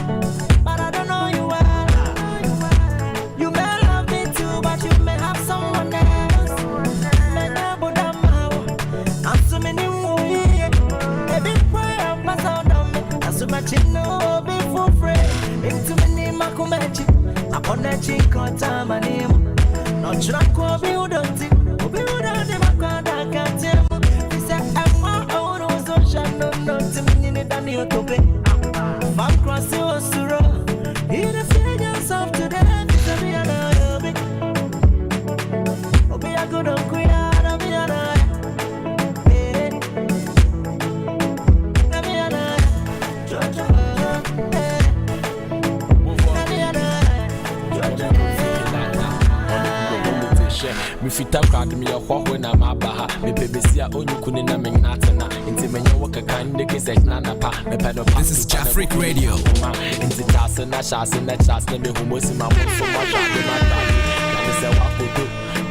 but I don't know you well. You may love me too, but you may have someone else. I'm so many movies. Every prayer must sound on me. I'm so much in no be for free. Into many makumechi. I'm on that chick on time and him. Not drunk or be udonti. Be udonti makanda can't tell. I'm crossing Osuro. In the figures of today, it's a be a lobby. Oh, be a good on queer, I'll be a Me fita crowd me a whole na mabaha. Me BBC a only kunina menatana. Into menya waka kind of say nana pa. Me pedo. This is Jafric Radio. Into tas and shas and that shas. Let me hummus in my mouth so much. I say what we do.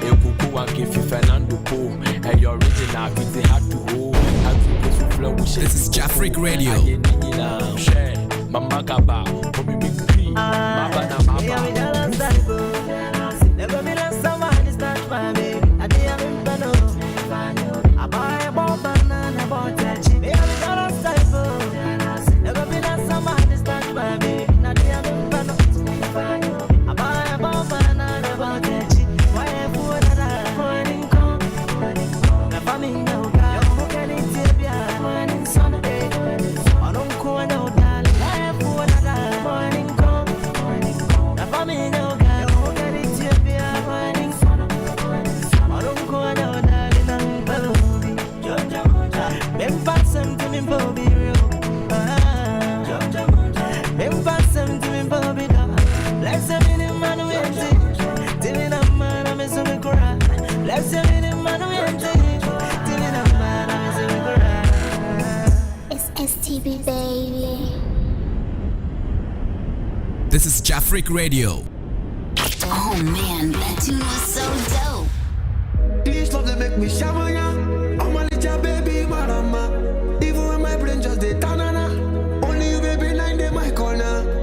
A cuckoo and give you Fernando Poe. And your original with the hard to hold. This is Jafric Radio. Mama Kaba, Bobby Big Mama. Jafric Radio. Oh man, that tune was so dope. This love they make me shamanya. I'm a little baby marama. Even when my brain just dey tanana. Only you baby nine day my corner.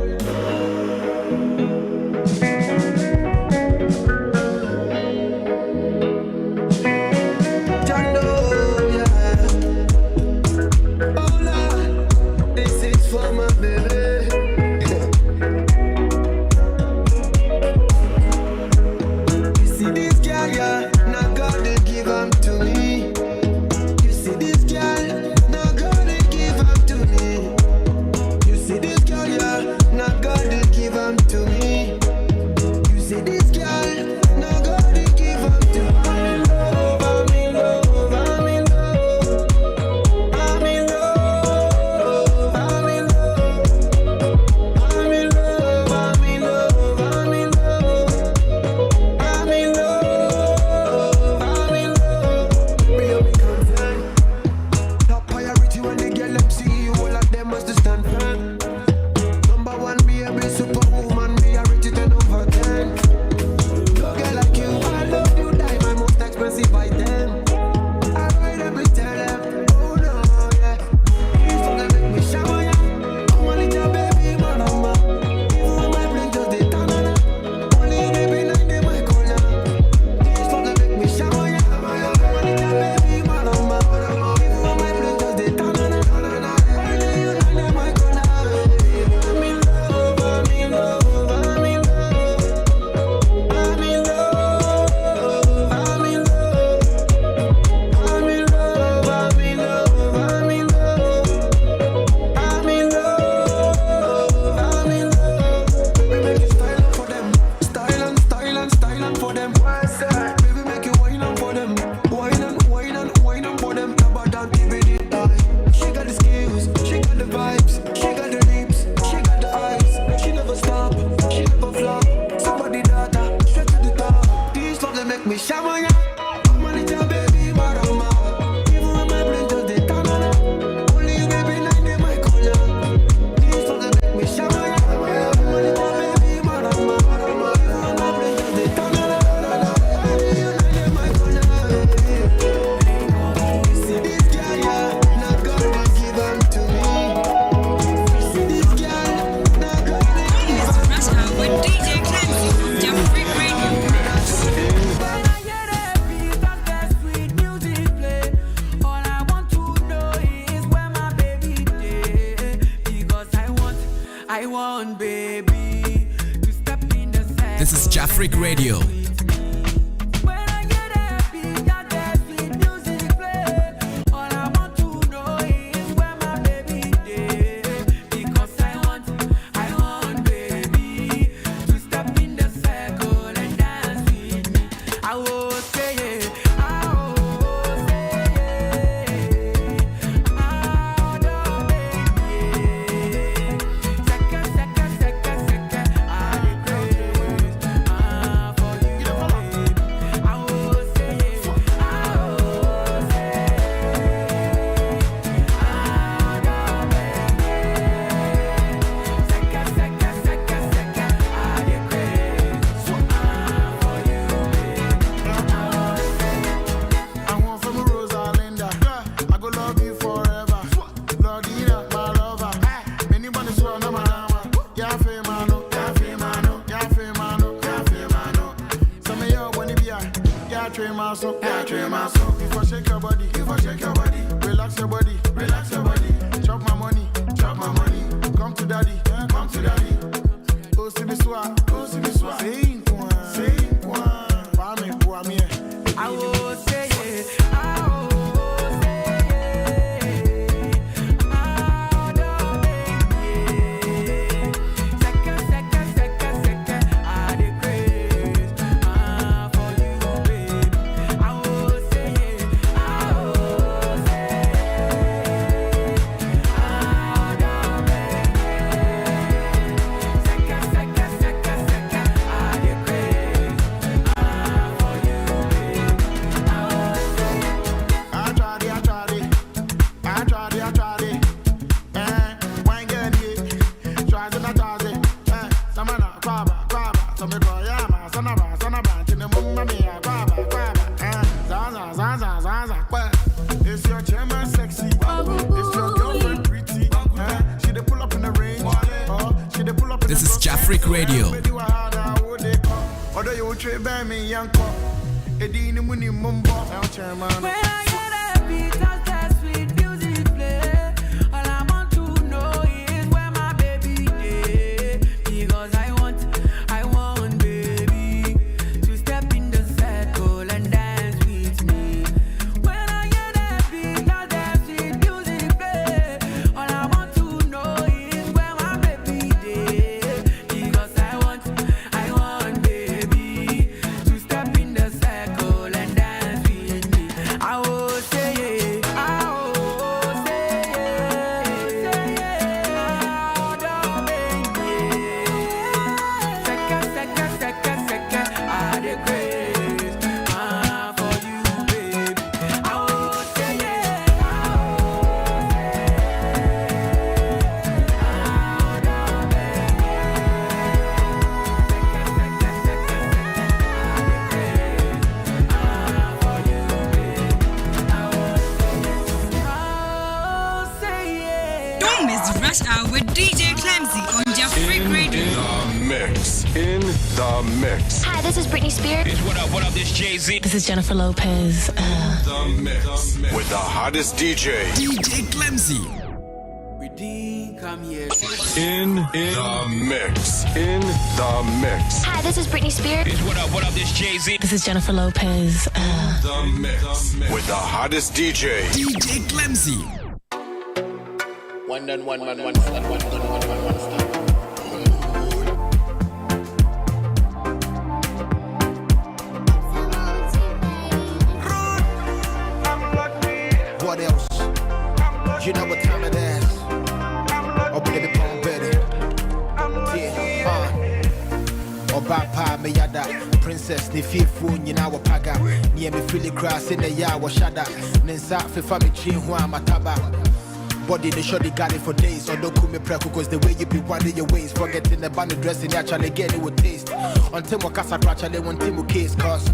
This is Jafric Radio. It's your chairman sexy. It's your girlfriend pretty. She dey pull up in the range. She dey pull up in This is Jafric Radio. Although you trade by me, young cop. Edini muni mumbo. Chairman. When I hear that beat, that sweet music play. All I want to know is where my baby is. Because I want, baby, to step in the circle and dance with me. When I hear that beat, that sweet music play. All I want to know is where my baby is. Because I want, baby, to step in the circle and dance with me. I will say yeah, I will say yeah, I don't second, I the grace, for you, baby. I will say yeah, Don't miss Rush Hour with DJ Clemzy on Jafric Radio. In the mix. Hi, this is Britney Spears. What up, this Jay-Z. This is Jennifer Lopez. The mix. With the hottest DJ. DJ Clemzy. We didn't come here. In the mix. In the mix. Hi, this is Britney Spears. What up, this Jay-Z. This is Jennifer Lopez. The mix. With the hottest DJ. DJ Clemzy. One done, one man, one stand, one done, one man, one stand. What else? You know what time it is. Oh, baby, pon better. Yeah, oh, Bapa, me yada. Princess, ni fearful, you know, paga. Near me, feel it cross in the ya, was shada. Nensa, for family, chin, who am a taba. Body, they sure they got it for days. So don't call me preco, cause the way you be winding your ways. Forgetting the band dressing, actually get it with taste. Until my casa actually want to case, cause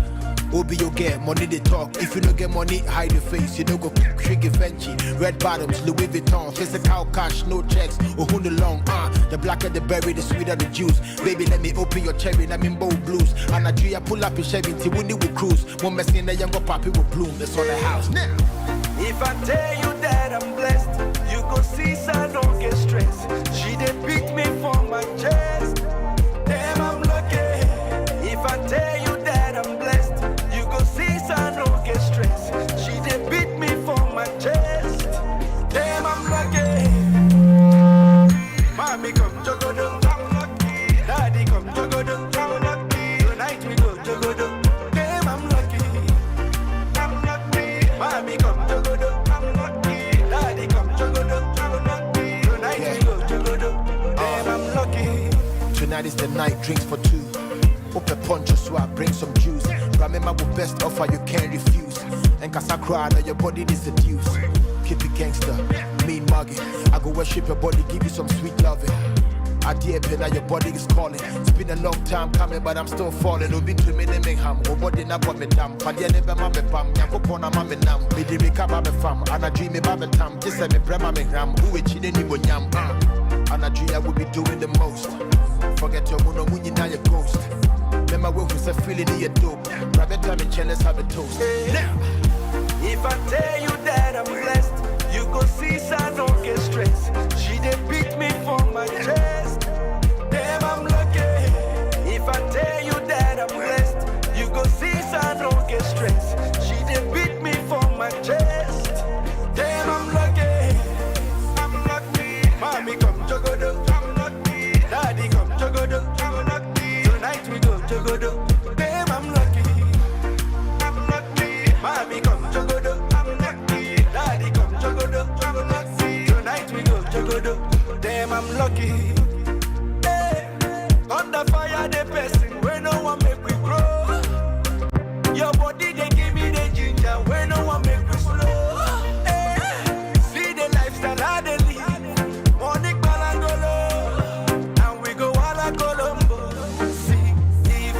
Obi you get money they talk. If you don't get money, hide your face. You don't go shake your Fenty. Red bottoms, Louis Vuitton. Physical cash, no checks. Oh, who the long, the blacker the berry, the sweeter the juice. Baby, let me open your cherry, let me bold blues. And I do pull up in Chevy, Tiwuni will cruise. One mess in the younger poppy will bloom. That's on the house now. If I tell you that I'm blessed, you go see, so I don't get stressed. She did pick me for my chest. Damn, I'm lucky. If I tell you that I'm blessed, you go see, so I don't get stressed. She did beat me for my chest. Damn, I'm lucky. Mommy come jogodo, I'm lucky. Daddy come jogodo, I'm lucky. Tonight we go jogodo. Damn, I'm lucky. I'm lucky. Mommy come jogodo, I'm lucky. Daddy come jogodo, I'm lucky. Tonight we go jogodo. Damn, I'm lucky. Tonight is the night, drinks for two. Open poncho so I bring some juice. Remember what best offer you can't refuse. And cause I cry that your body is seduce. Keep it gangster, mean mugging. I go worship your body, give you some sweet loving. I dear pen your body is calling. It's been a long time coming, but I'm still falling. We've been to me, they make ham. Oh, body not what me damn. Padia never mammy pam. Yanko pona mammy nam. Me de make up a fam. And I dream about tam. Just say me brema me gram. Who it chidden you when yam. And I dream I will be doing the most. Forget your mono when you now your ghost. Remember when we say feeling in your dope. Private time and let's have a toast. Now, if I tell you that I'm blessed, you go see, so I don't get stressed. She did beat me for my chest. Damn, I'm lucky. If I tell you that I'm blessed, you go see, so I don't get stressed. She did beat me for my chest. Damn, I'm lucky. I'm lucky. Mommy come jogodo, I'm lucky. Daddy come jogodo, I'm lucky. Tonight we go jogodo. Damn, I'm lucky. I'm lucky. Mommy come jogodo, I'm lucky. Daddy come jogodo, I'm lucky. Tonight we go jogodo. Damn, I'm lucky. Hey, under fire the person where no one make we grow. Your body they give me the ginger where no one make we slow. Hey, see the lifestyle I dey live. Morning balangolo, and we go all a Colombo. See, if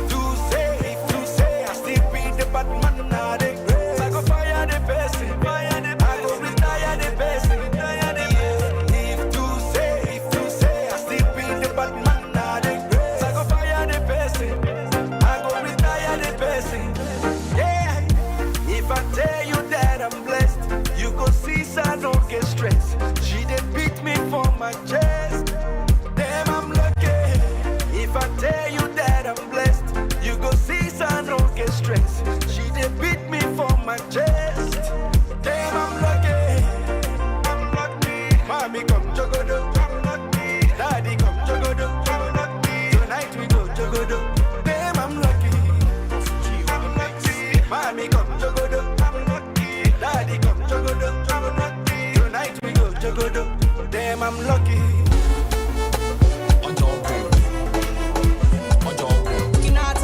them I'm lucky.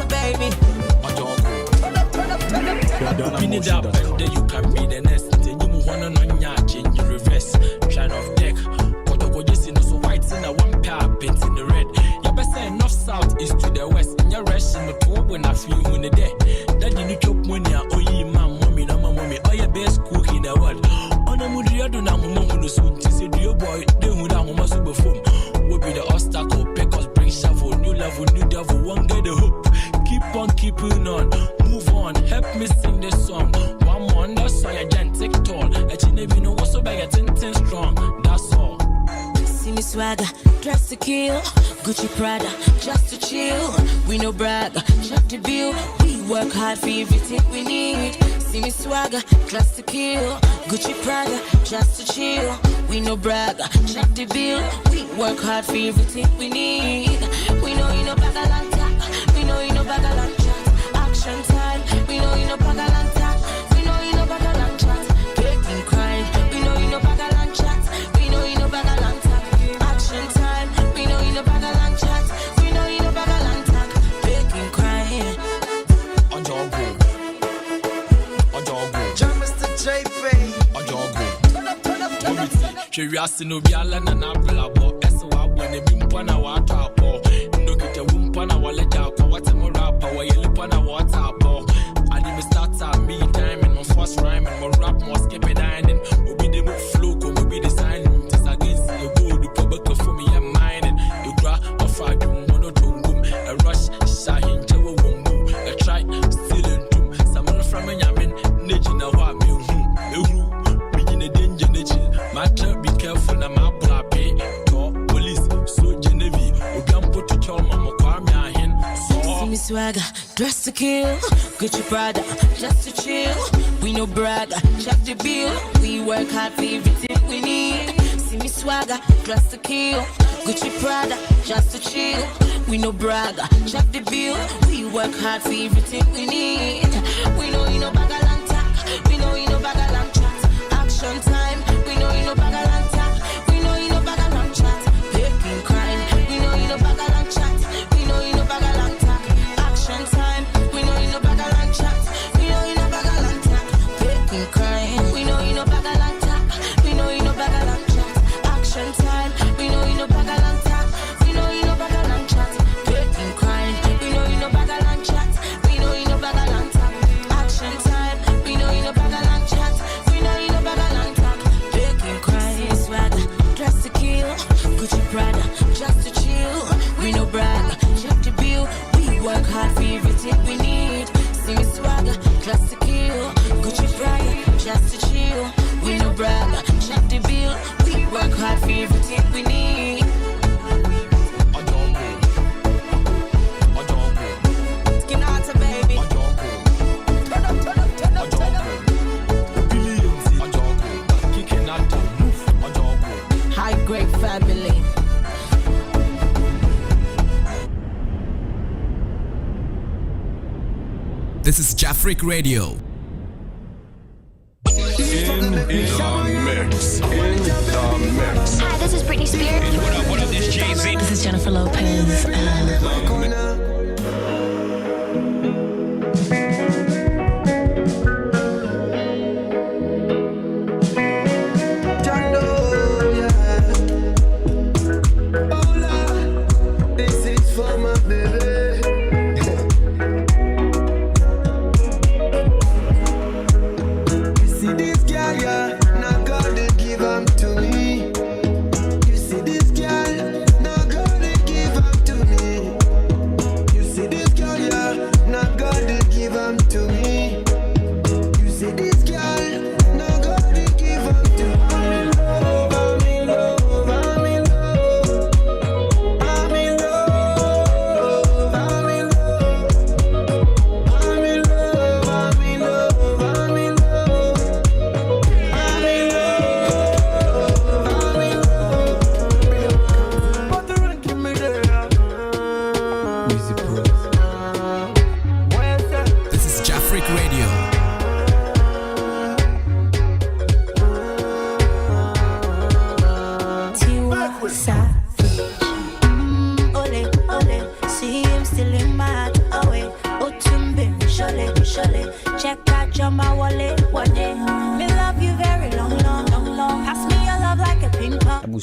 Baby. Opinion that then you can be the next. Then you move on change you reverse. Shine off deck. Kotoko just in so white in a one pair paint in the red. Your best say north south east to the west. In your rest in the toe when I feel when the day. That you need chop money oh ye man mommy na mommy. Oh your best cook in the world. On a moody do na mama no soon. To say do your boy they would have mama super form. Will be the obstacle because bring shovel new level new devil one get the hope. Keep on keeping on, move on, help me sing this song. One more, that's why I can't take tall. I never know what's so bad, 10 strong, that's all. See me swagger, dress to kill, Gucci Prada, just to chill. We no brag, check the bill. We work hard for everything we need. See me swagger, dress to kill, Gucci Prada, just to chill. We no brag, check the bill. We work hard for everything we need. We know you no bag a long time. We know you no bag a long chat. Action time. We know you no bag a long chat. We know you no bag a long chat. Taking crime. We know you no bag a long chat. We know you no bag a long chat. Action time. We know you no bag a long chat. We know you no bag a long chat. Taking crime. On your go. On your go. Mr. JP. On your go. Curiosity no be ala na na blabo. Eso wa bone bi mpana wa tapo. No kita wumpana wa leja kwa wate mo rapper wa yelipana wa tapo. I did me start up me diamond my first rhyme and my rap more skip it dining. Obi de mo flow ko mo be designing. This against you go the public for me and mining. You gra of a dum mono tungum. A rush shahin jawo wumbu. A try stealing tum. Someone from me yamin neji na wa me hu. Begin a danger neji. Matter be careful na my blappy. To police so Genevieve. Ogampo to chol mama kwame ahin. See me swagger, dress to kill, Gucci Prada, just to chill. We no brag, check the bill. We work hard for everything we need. See me swagger, dress to kill, Gucci Prada, just to chill. We no brag, check the bill. We work hard for everything we need. We know you no bag a long talk. We know you no bag a long chat. Action time. We know you no bag a long talk. We know you no bag a long chat. Taking crime. We know you no bag a long chat. We know you no bag a long talk. Action time. We know you no bag a long chat. We know you no bag a long talk. Taking crime. We know you no bag a long talk. We know you no bag a long chat. Action time. We know you no bag a long talk. We know you no bag a long chat. Taking crime. We know you no bag a long chat. We know you no bag a long talk. Action time. We know you no bag a long chat. We know you no bag a long talk. Taking crime. Swagger, dress to kill, Gucci Prada, just to chill. We no brag, check the bill. We work hard for everything we need. See me swagger, dress to kill, Gucci Prada, just to chill. We no brag, check the bill. We work hard for everything we need. Skin out a baby. Turn up, turn up, turn up, turn up. High grade family. This is Jafric Radio. In the mix. In the mix. Hi, this is Britney Spears. What up, this Jay-Z? This is Jennifer Lopez.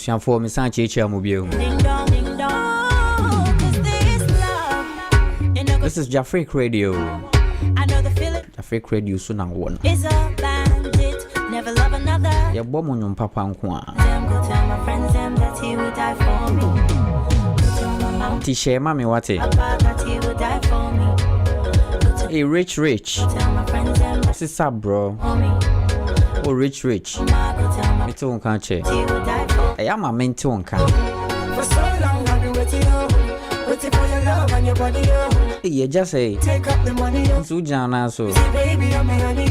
abusian for me san cheche mo bio. Ding dong, ding dong. Is this love? This is Jafric Radio. I know the feeling. Jafric Radio so na won. Is a bandit. Never love another. Ya bo mo nyom papa nko a. Them go tell my friends them that he would die for me. Ti share ma me wate. That he would die for me. Hey, rich. Tell my friends them that What's up, bro? Oh, rich. Me too on can't check. Hey, I'm a mental on can. For so long I've been waiting for your love and your body, Hey, you just say. Take up the money, So, Jana, so. baby, I'm a honey, we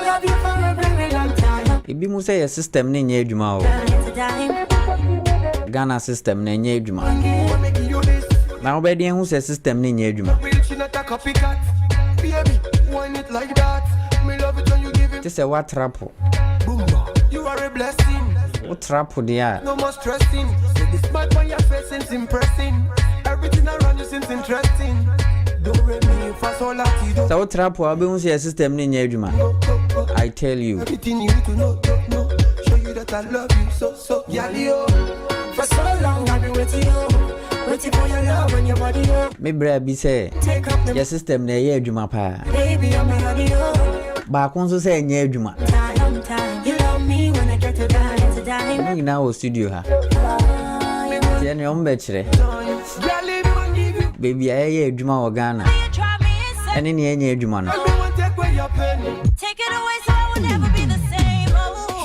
love you for a very long time. It be say a system ne nye adwuma o. Ghana system ne nye adwuma. Na obedi hu say system ne nye adwuma. Baby, wine it like that. Me love it when you give it. This is what trap. You are a blessing. What trap there? No more stressing. See the smile on your face seems impressing. Everything around you seems interesting. Don't rate me for so lucky. So what trap obi hu say system ne nye adwuma. I tell you. Everything you need to know. Show you that I love you so. Yalio. For so long I've been waiting for your love and your body. Me bra bi say your system na ye adwuma pa. Baby, I'm a honey. Ba kon so say nye adwuma. You love me when I get to die. Me na o studio ha. Tie ne on be kire. Baby aye adwuma wo Ghana. Ene ne enye adwuma no. Take it away so I will never be the same.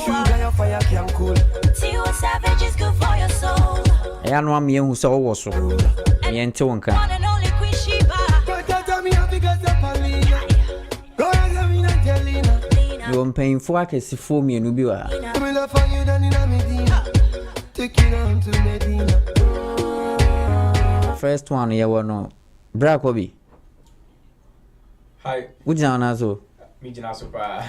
Sugar your fire can cool. See what savage is good for your soul. Ya no am ye hu so wo so. Ye nte won kan. One and only Queen Sheba. You am paying for akesifo mienu bi wa. First one ye wo no. Bra ko bi. Hi. Ujina na so. Me jina so pa.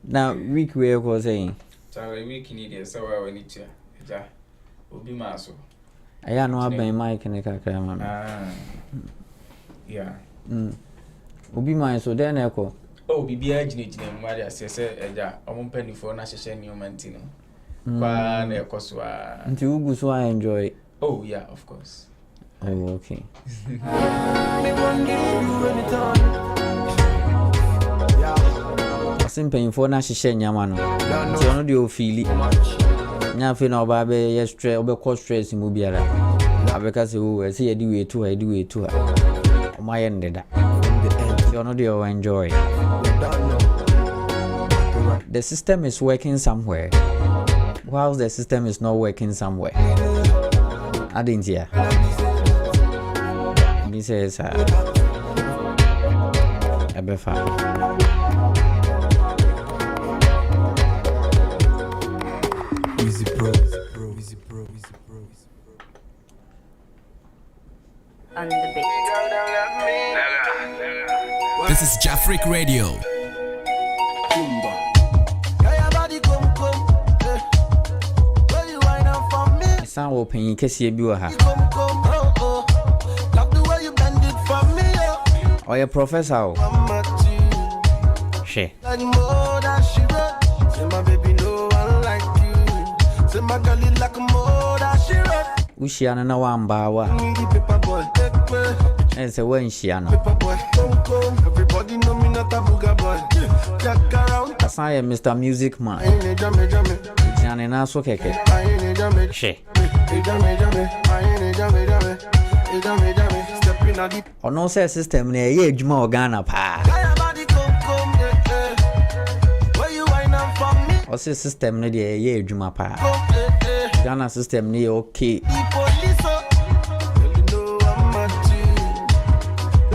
Na week we ko saying. So week ni dey so we need to. Ja. Obi ma so. Aya no aban mic ne kakra ma. Yeah. Obi ma so den e ko. Oh, bibia jina mu ade asese eja omumpanifo na hyehye ni omanti no. Kwa na ekoso a. Nti ugu so I enjoy. Oh, yeah, of course. Oh, okay. Simpanyfo na hyehye nyama no. Ti ono de ofili. Nya fe na oba be ye stress, obe cause stress mu biara. Abeka se wo se ye di we to ha. O ma ye ndeda. Ti ono de enjoy. The system is working somewhere. Whilst the system is not working somewhere. I didn't hear. Me says Ebefa. Easy bro. On the beat. This is Jafric Radio. San wo panyin kese bi wa ha. Oye professor o. She. Ushia na wamba wa. Ese wen shia no. Everybody know me not a booger boy. Jack around. Asaya Mr. Music Man. Jane na so keke. She. Ono say system na ye adwuma o Ghana pa. O say system na de ye adwuma pa. Ghana system na okay.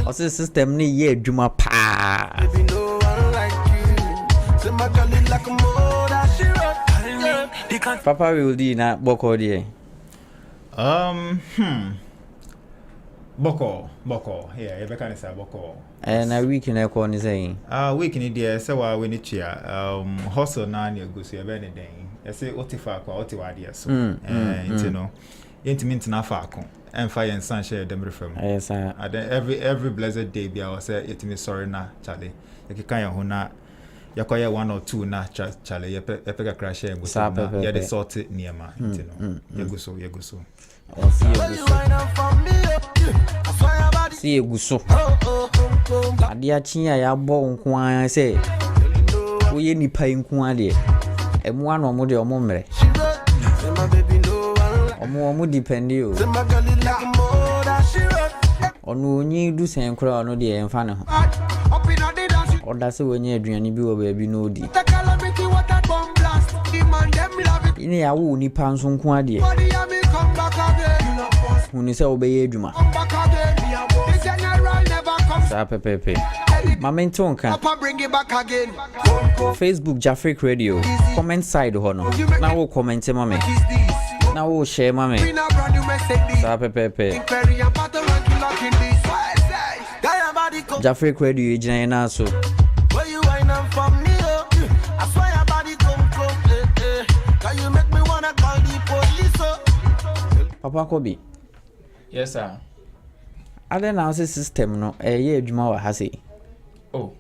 O say system na ye adwuma pa. Papa will do na boko die. Boko. Yeah, you can say boko. And a week in a corner saying. Week in the so we need to hustle na near go see anything. I say otifa kwa otiwadia so. You know. Intimate na fa kon. And fire and sun share them reform. Yes, every blessed day be I say it me sorry na Charlie. You can ho na yakoya 1 or 2 na chale epeka crash and go ya the sorted niema ntino yeguso see eguso ade achi ya bo nko an say wo ye nipa nko ade emu ano mo de omo mre omo depend you onu onyi du sen kura onu de emfa ne ho oda se wonye aduane bi wo ba bi no di ine ya wo nipa nso nko ade huni se obeye adwuma sa pepepe Mamento nka Facebook Jafric Radio comment side ho no na wo comment mame na wo share mame sa pepepe Jafric Radio ejina na so Papa Kobi. Yes sir. Other now system no ye adwuma wa ha sei. Oh.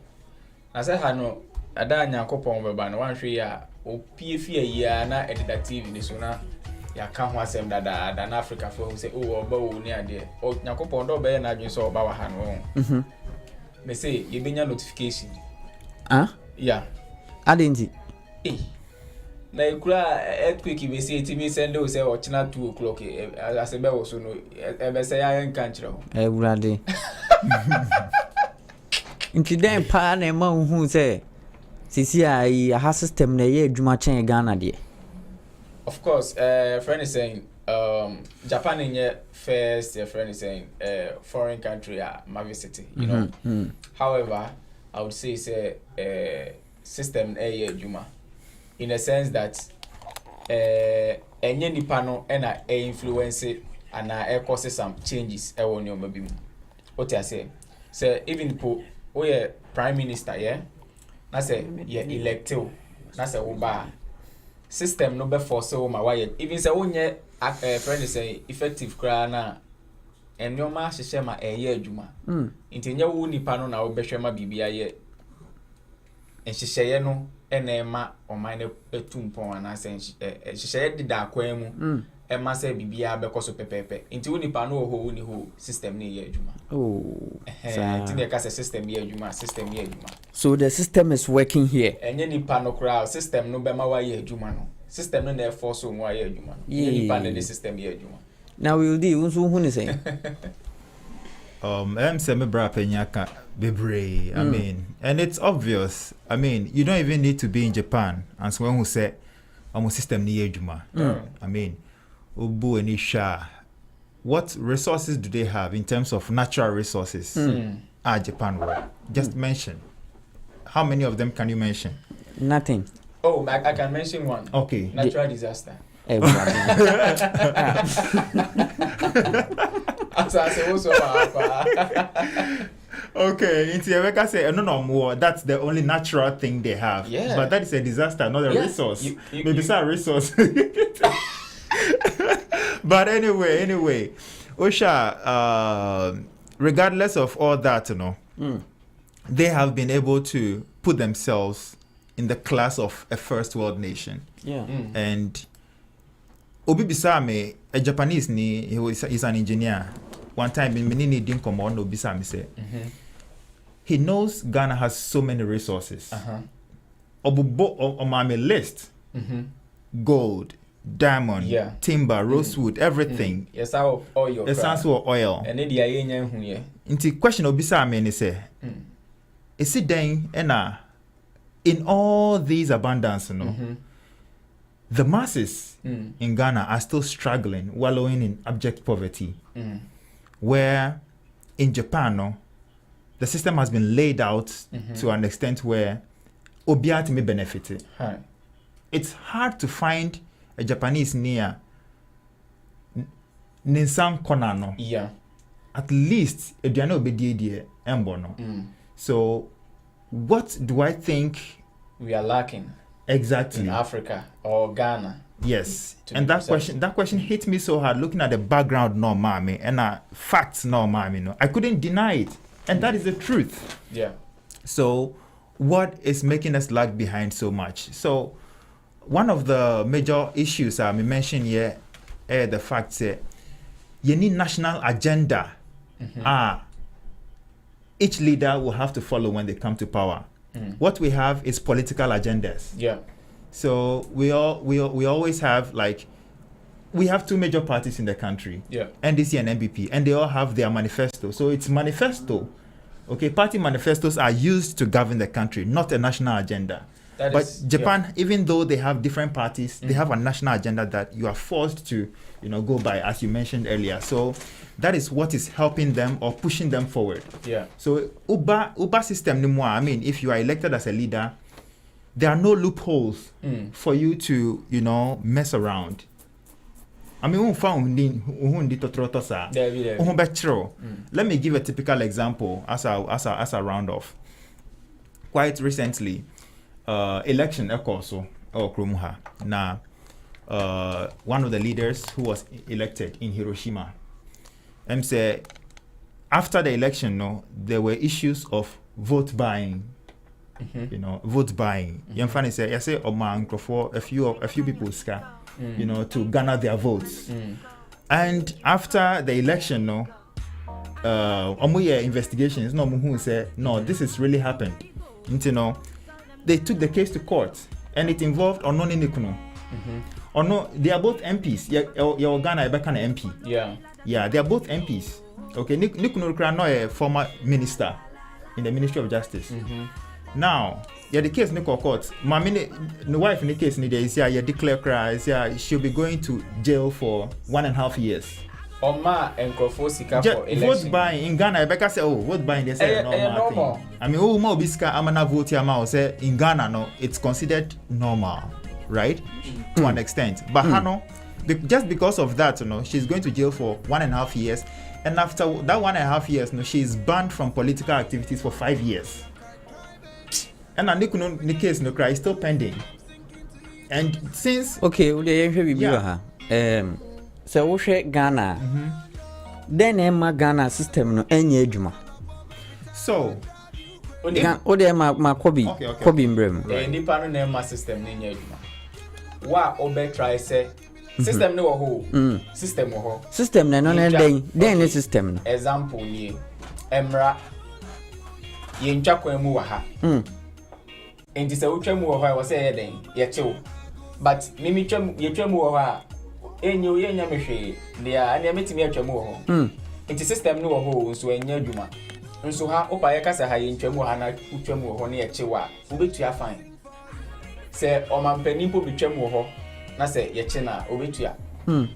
I say ha no ada Nyankopon beba no wan hwe ya opie fie ya na edita TV ni so na ya ka ho asem dada na Africa for say oh oba wo ni ade. O Nyankopon do be na adwun so oba wa ha no. Me say ye benya notification. Yeah. Adenti. Na ikura earthquake we say TV send o say ochina 2 o'clock as be wo so no e be say ya nka nchire ho ewurade incident pa na ma hu say sisi ai ha system na ye adwuma chen Ghana de. Of course friend is saying Japan in your first friend is saying foreign country ma visit, you know. However, I would say system ye adwuma in a sense that enye nipa no na influence and cause some changes e won your mabi mu. What I say even po we prime minister na say ye elected na say wo ba system no be force wo ma why even say wonye friend say effective kra na enyoma hyehyɛ ma ɛyɛ adwuma nti wo nipa no na wo behwɛ ma bibia ye nhyehyɛ no enema oman etumpon anase hyehyɛ de da akwan mu ema say bibia bekoso pepepe nti wo nipa no ho ni ho system ne ye adwuma nti de ka say system ye adwuma so the system is working here enye nipa no kra system no be ma wa ye adwuma no system no na force o mu wa ye adwuma no nipa ne the system ye adwuma now we'll do unso hu ni say say me bra penyaka bebre I mean, and it's obvious. I mean, you don't even need to be in Japan and someone who say almost system ni adwuma. I mean, obu eni sha, what resources do they have in terms of natural resources? Japan will just mention. How many of them can you mention? Nothing. Oh, I can mention one. Okay. Natural disaster. Okay, into America say no more. That's the only natural thing they have. Yeah. But that is a disaster, not a resource. Maybe it's a resource. But anyway, Osha, regardless of all that, you know, they have been able to put themselves in the class of a first world nation. Yeah. And Obi Bisame, a Japanese he's an engineer. One time in Minini didn't come on Obi Bisame say he knows Ghana has so many resources. On my list, gold, diamond, timber, rosewood, everything. Yes, our oil. Essential oil. And the Into question Obi Bisame say, is it then in all these abundance, you know? The masses in Ghana are still struggling, wallowing in abject poverty. Where in Japan, the system has been laid out to an extent where Obiati may benefit it. It's hard to find a Japanese near Ninsan Konano. Yeah. At least a Diano Bediedie Embono. So, what do I think we are lacking? Exactly. In Africa or Ghana. Yes. And that question hit me so hard looking at the background no mommy and facts no mommy no. I couldn't deny it. And that is the truth. Yeah. So what is making us lag behind so much. So one of the major issues I mentioned here is the fact that you need national agenda. Each leader will have to follow when they come to power. What we have is political agendas. Yeah. So we always have we have two major parties in the country, NDC and NBP, and they all have their manifesto. So it's manifesto. Okay, party manifestos are used to govern the country, not a national agenda. But Japan, even though they have different parties, they have a national agenda that you are forced to, go by, as you mentioned earlier. So that is what is helping them or pushing them forward. Yeah. So Uber system, I mean, if you are elected as a leader, there are no loopholes for you to, mess around. I mean, let me give a typical example as a round off. Quite recently, election also Krumuha. Now, one of the leaders who was elected in Hiroshima, say after the election, there were issues of vote buying. Vote buying. Yamfani say, I say, a few people scare. To garner their votes. And after the election, investigations, who said, no, this has really happened. They took the case to court, and it involved Ononi Nikuno. Or no, they are both MPs. Your Ghana Ebekana MP. Yeah, they are both MPs. Okay, Nikuno Krano, a former minister in the Ministry of Justice. Now, the case in court. The wife in the case you declare cry. She'll be going to jail for 1.5 years. Oma and Krofosika for election. Vote buying in Ghana. Rebecca say, vote buying. They say normal thing. I mean, more biska amana vote yama say in Ghana no, it's considered normal, right? To an extent. But Hano, just because of that, she's going to jail for 1.5 years, and after that 1.5 years, she's banned from political activities for 5 years. And the case is still pending. And since so we Ghana, then Emma Ghana system no any ejuma. So ma Kobe Mbrem. Nipa no Emma system no any ejuma. Wa obe try say system no ho. System ho. System no then system no. Example ni Emra yentwa kwemu wa ha. Enti se utwemu wo ho say eden ye chew. But mimi twemu wo ho enyo yenya mehwe dia ane metimi atwemu wo ho. Enti system no wo ho nso enya adwuma. Nso ha opa ye kasa ha ye ntwemu ha na utwemu wo ho na ye chew a obetua fine. Se omampani po bitwemu wo ho na se ye che na obetua.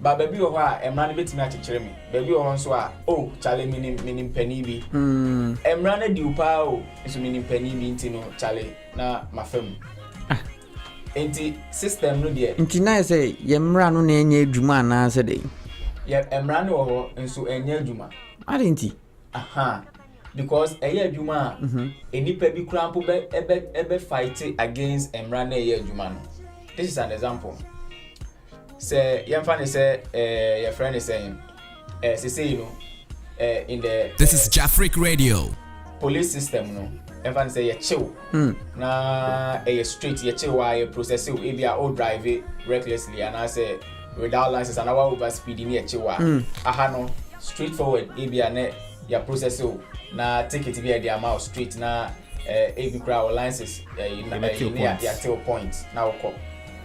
Ba baby wo ho a emra ne betimi akekere me. Baby wo ho nso a chale minim pani bi. Emra na di upa nso minim pani bi ntino chale na mafam. Enti system no de. Enti na say yemra no na enye adwuma na say dey. Ye emra no ho nso enye adwuma. Adenti. Because eye adwuma enipa bi krampo be fight against emra na eye adwuma no. This is an example. Say yemfa say your friend is saying say in the This is Jafric Radio. Police system no. Everyone say you chill. Na straight you chill while you process it. If you are drive recklessly and I say without license and over speeding you chill. Aha no straightforward. If you are you process it. Na take it via the amount straight na if crowd license you till point now call.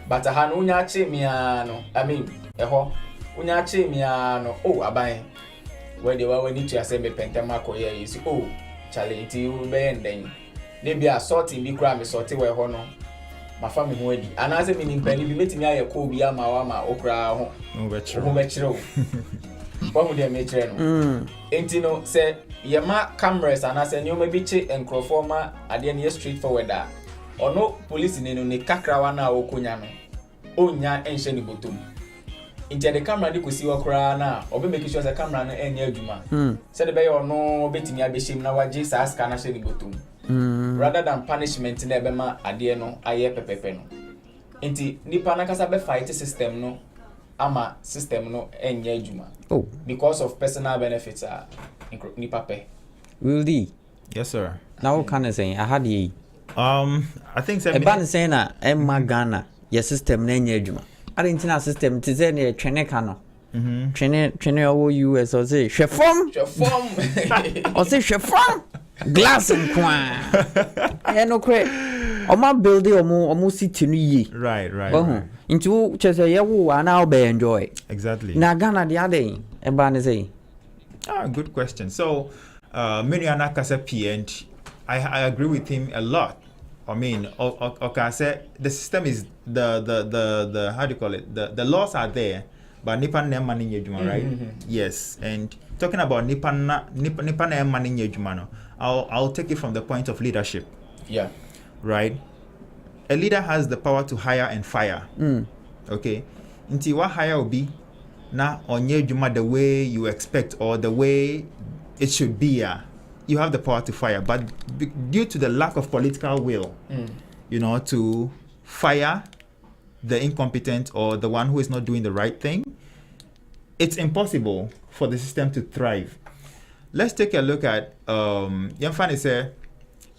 But aha no unya chi me no. I mean unya chi me no. Aban when they were need to say me pentama ko here you see challenge you be ending. They be assaulting be crime sorti we ho no. Ma fa me ho adi. Anase me nimpani bi metimi aye ko bi ama wa ma okra ho. No be true. Ho be true. What would they make no? Enti no say ye ma cameras anase nyoma bi che enkrofo ma ade ne straightforward da. Ono police ni no ne kakra wa na okonya no. Onya enhye ni botom. Enti the camera dey kosi okra na obe make sure say camera no enya adwuma. Say the be ono betimi abeshim na waje sa scan na hye ni botom. Rather than punishment na ebe ma ade no aye pepepe no. Enti nipa na kasa be fight system no ama system no enya adwuma. Because of personal benefits nipa pe. Will di? Yes sir. Now can I say I had I think a ban saying that Emma Ghana, your system name Juma. I didn't know system to say near Chenecano. Chene US or say Chefom or say Chefom glass and quan. I no credit. Or my building or more city ye. Right. Into just a year who now be enjoy. Exactly. Now Ghana the other day, a ban say. Good question. So, Miriana Kasepi, and I agree with him a lot. I mean, okay, the system is the how do you call it? The laws are there, but Nipan nem money yejuma, right? Yes. And talking about Nipan nem money yejuma, I'll take it from the point of leadership. Yeah. Right. A leader has the power to hire and fire. Okay. Until what hire will be now on yejuma the way you expect or the way it should be. You have the power to fire, but due to the lack of political will, to fire the incompetent or the one who is not doing the right thing, it's impossible for the system to thrive. Let's take a look at Yamfani said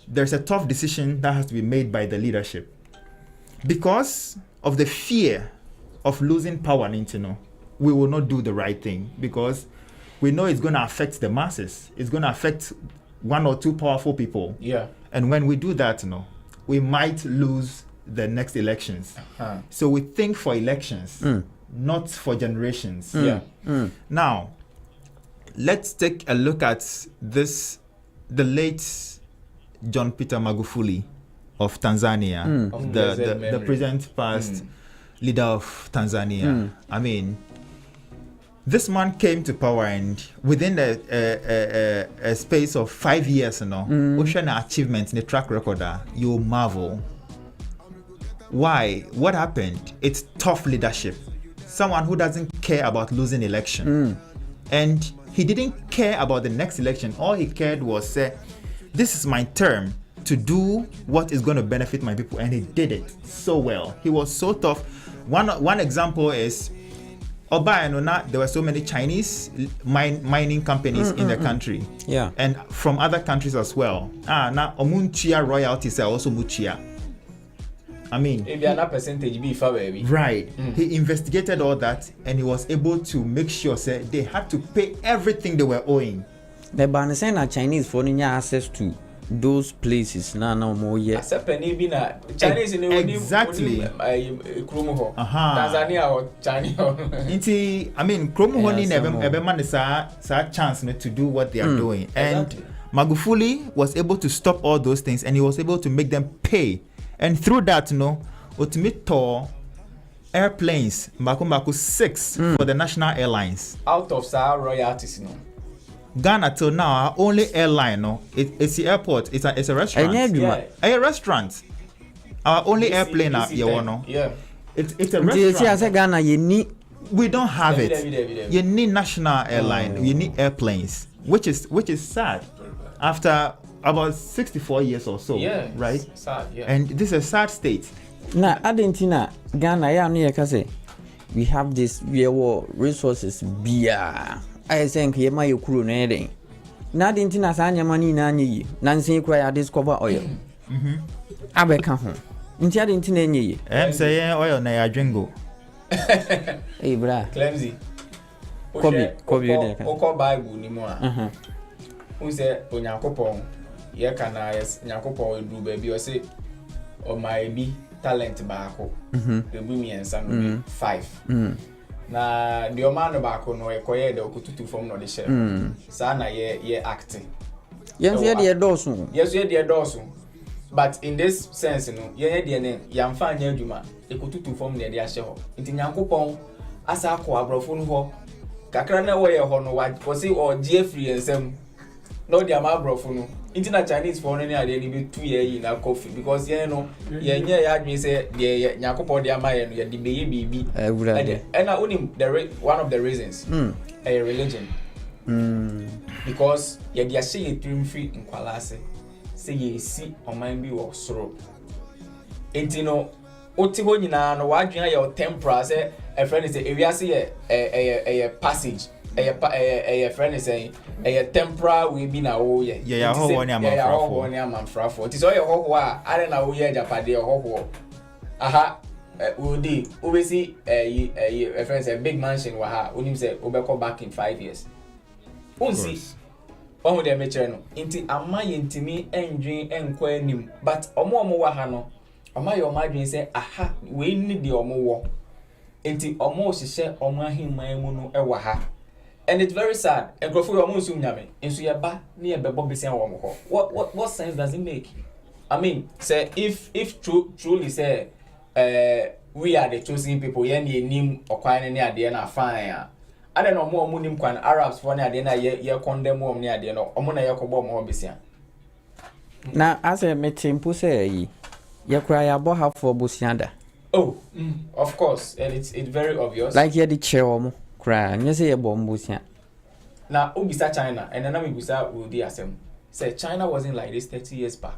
there's a tough decision that has to be made by the leadership because of the fear of losing power. We will not do the right thing because we know it's going to affect the masses. It's going to affect one or two powerful people. Yeah. And when we do that, we might lose the next elections. So we think for elections, not for generations. Now, let's take a look at the late John Peter Magufuli of Tanzania, the present past leader of Tanzania. I mean, this man came to power and within a space of 5 years, ocean achievements in the track record, you marvel. Why? What happened? It's tough leadership. Someone who doesn't care about losing election. And he didn't care about the next election. All he cared was say, this is my term to do what is going to benefit my people. And he did it so well. He was so tough. One example is there were so many Chinese mining companies in the country. Yeah. And from other countries as well. Now Omunchia royalties are also Muchia. I mean, maybe another percentage be far baby. Right. He investigated all that and he was able to make sure they had to pay everything they were owing. The ban saying that Chinese for access to those places no more yet. Chinese in exactly. Tanzania or China. I mean, Kromo Honi never chance to do what they are doing. And Magufuli was able to stop all those things and he was able to make them pay. And through that, ultimate tour airplanes, Maku 6 for the national airlines. Out of Sahara royalties, Ghana till now, our only airline, it's the airport. It's a restaurant. A restaurant. Our only airplane, yeah. It's a restaurant. Ghana, we don't have it. You need national airline. You need airplanes, which is sad. After about 64 years or so, right? Sad, yeah. And this is a sad state. Now, Argentina, Ghana, we have this resources. I think you might accrue anything. Not in Sanya money, Nancy cry discover oil. Abeka home. Instead, in I'm saying oil na jingo. Hey, bra. Clemzy. Kobe, Bible ni mo. Who said, Onyakopon, ye can I, Nyakopon do baby or say, or my be talent bako. The women and son 5. Na the man bako no ekoye de okututu from no de share. Sa na ye acting. Yes, ye de dosu. Yes, ye de dosu. But in this sense, ye de ne yamfa anya adwuma ekotutu from ne de ahye ho. Nti Nyankopon asa akọ abrofo no ho. Kakra na wo ye ho no wa say o die free ensem. No de ama abrofo no. Nti na Chinese for no ne ade ni be 2 year na coffee because ye no ye nya ya adwen say de Nyankopon de ama ye no ye de be ye bibi. And na only one of the reasons a religion. Because ye de ahye ye trim free in kwalase. Say ye see on mind be wo soro. Enti no oti ho nyina no wadwen ya temporal say a friend say ewiase ye passage a friend is saying a temporary we be now oh yeah one am frafo it is all your ho I don't know yeah Japade ho aha we see a friend say big mansion wa ha onim say obeko back in 5 years see ohu de meche no nti amaye ntimi endwen enko anim but omo wa ha no amaye omadwen say aha we ni de omo wo nti omo hihye omo ahiman mu no ewa ha. And it's very sad. And go for your own soon, Yami. And so you're back near Bobby San. What sense does it make? I mean, say if truly say we are the chosen people, ye name or quite any idea na fine. I don't know more munim kwan Arabs for any idea ye condemn more near the no omona yakobo more bisia. Now as a metimpo say ye cry about half for Busianda. Oh, of course, and it's very obvious. Like ye the chair cry, and you say a bomb busia. Now, Ubisa China, and then Ubisa will be asem. Say China wasn't like this 30 years back.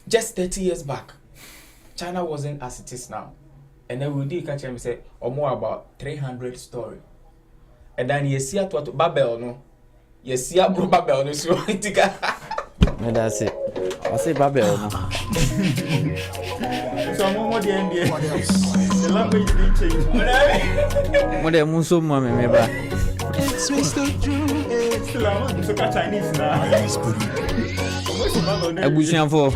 Just 30 years back, China wasn't as it is now. And then we did catch him say, or more about 300 story. And then you see at what Babel no, you see a Babel no so that's it. I say Babel no. So more the NBA. The language didn't change. What the Muso mama meba. It's still I'm so Chinese now. Ebusian for.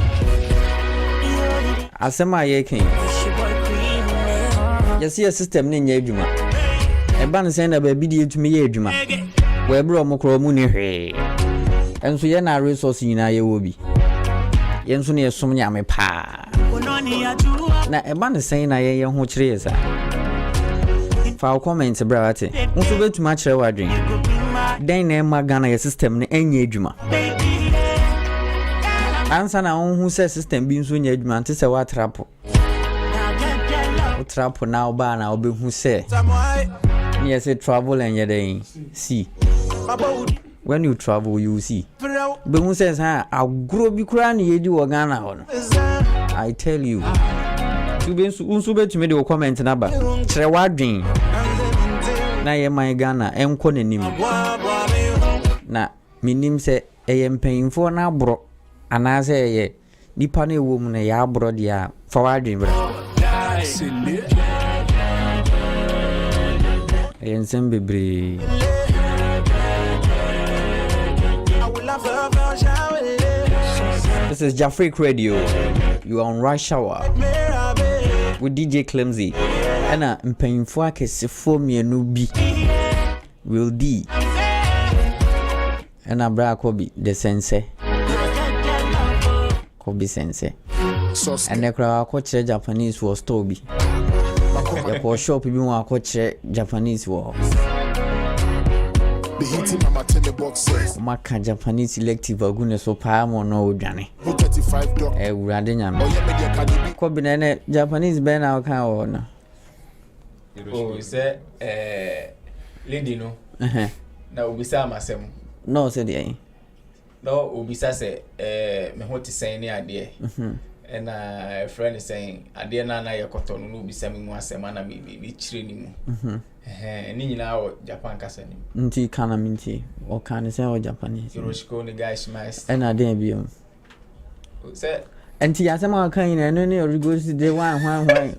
Asema ye king. You see a system ni nya adwuma. Eba ne sen na ba bi die tumi ye adwuma. We bro mo kro mu ni hwe. Enso ye na resource nyina ye wo bi. Ye nso ne yesom nyame pa. Na eba ne sen na ye ho kire yesa. Fa comment bra ate. Nso betuma kire wadwen. Den na ma Ghana ye system ne enya adwuma. Ansa na hu se system bi nso nya adwuma nte se wa trapo. Trap now ba na obehu se yes travel and yet see when you travel you see behu se ha agro bi kura na yedi wo Ghana ho no I tell you you be unso betumi de comment na ba kire wadwen na ye man Ghana enko nanim na minim se eyempanyimfo na abro ana se ye nipa na ewo mu na ya abro dia fa wadwen bra Yensem bebre. This is Jafric Radio. You are on Rush Hour with DJ Clemzy. Ana mpanyimfo akesefo mienu bi will D. Ana bra Kobi the sense. Kobi sense. And the crowd coach Japanese was Toby. The shop bi won akoche Japanese war. The hitting mama tell the boxes. Maka Japanese selective agune so pa mo no odwane. 35 doc. Urade nyame. Ko bi na Japanese be na kan wo no. Oh say lady no. Na obisa amasem. No say dey. No obisa say me ho ti sen ni ade. And a friend is saying, I dare not know your cotton will be sending one semana, maybe training. And now Japan Cassin. Nti kana minti, or can I say or Japanese? You was going the guys, my and I didn't be. Say, and Tiasama kind and any or goes to the one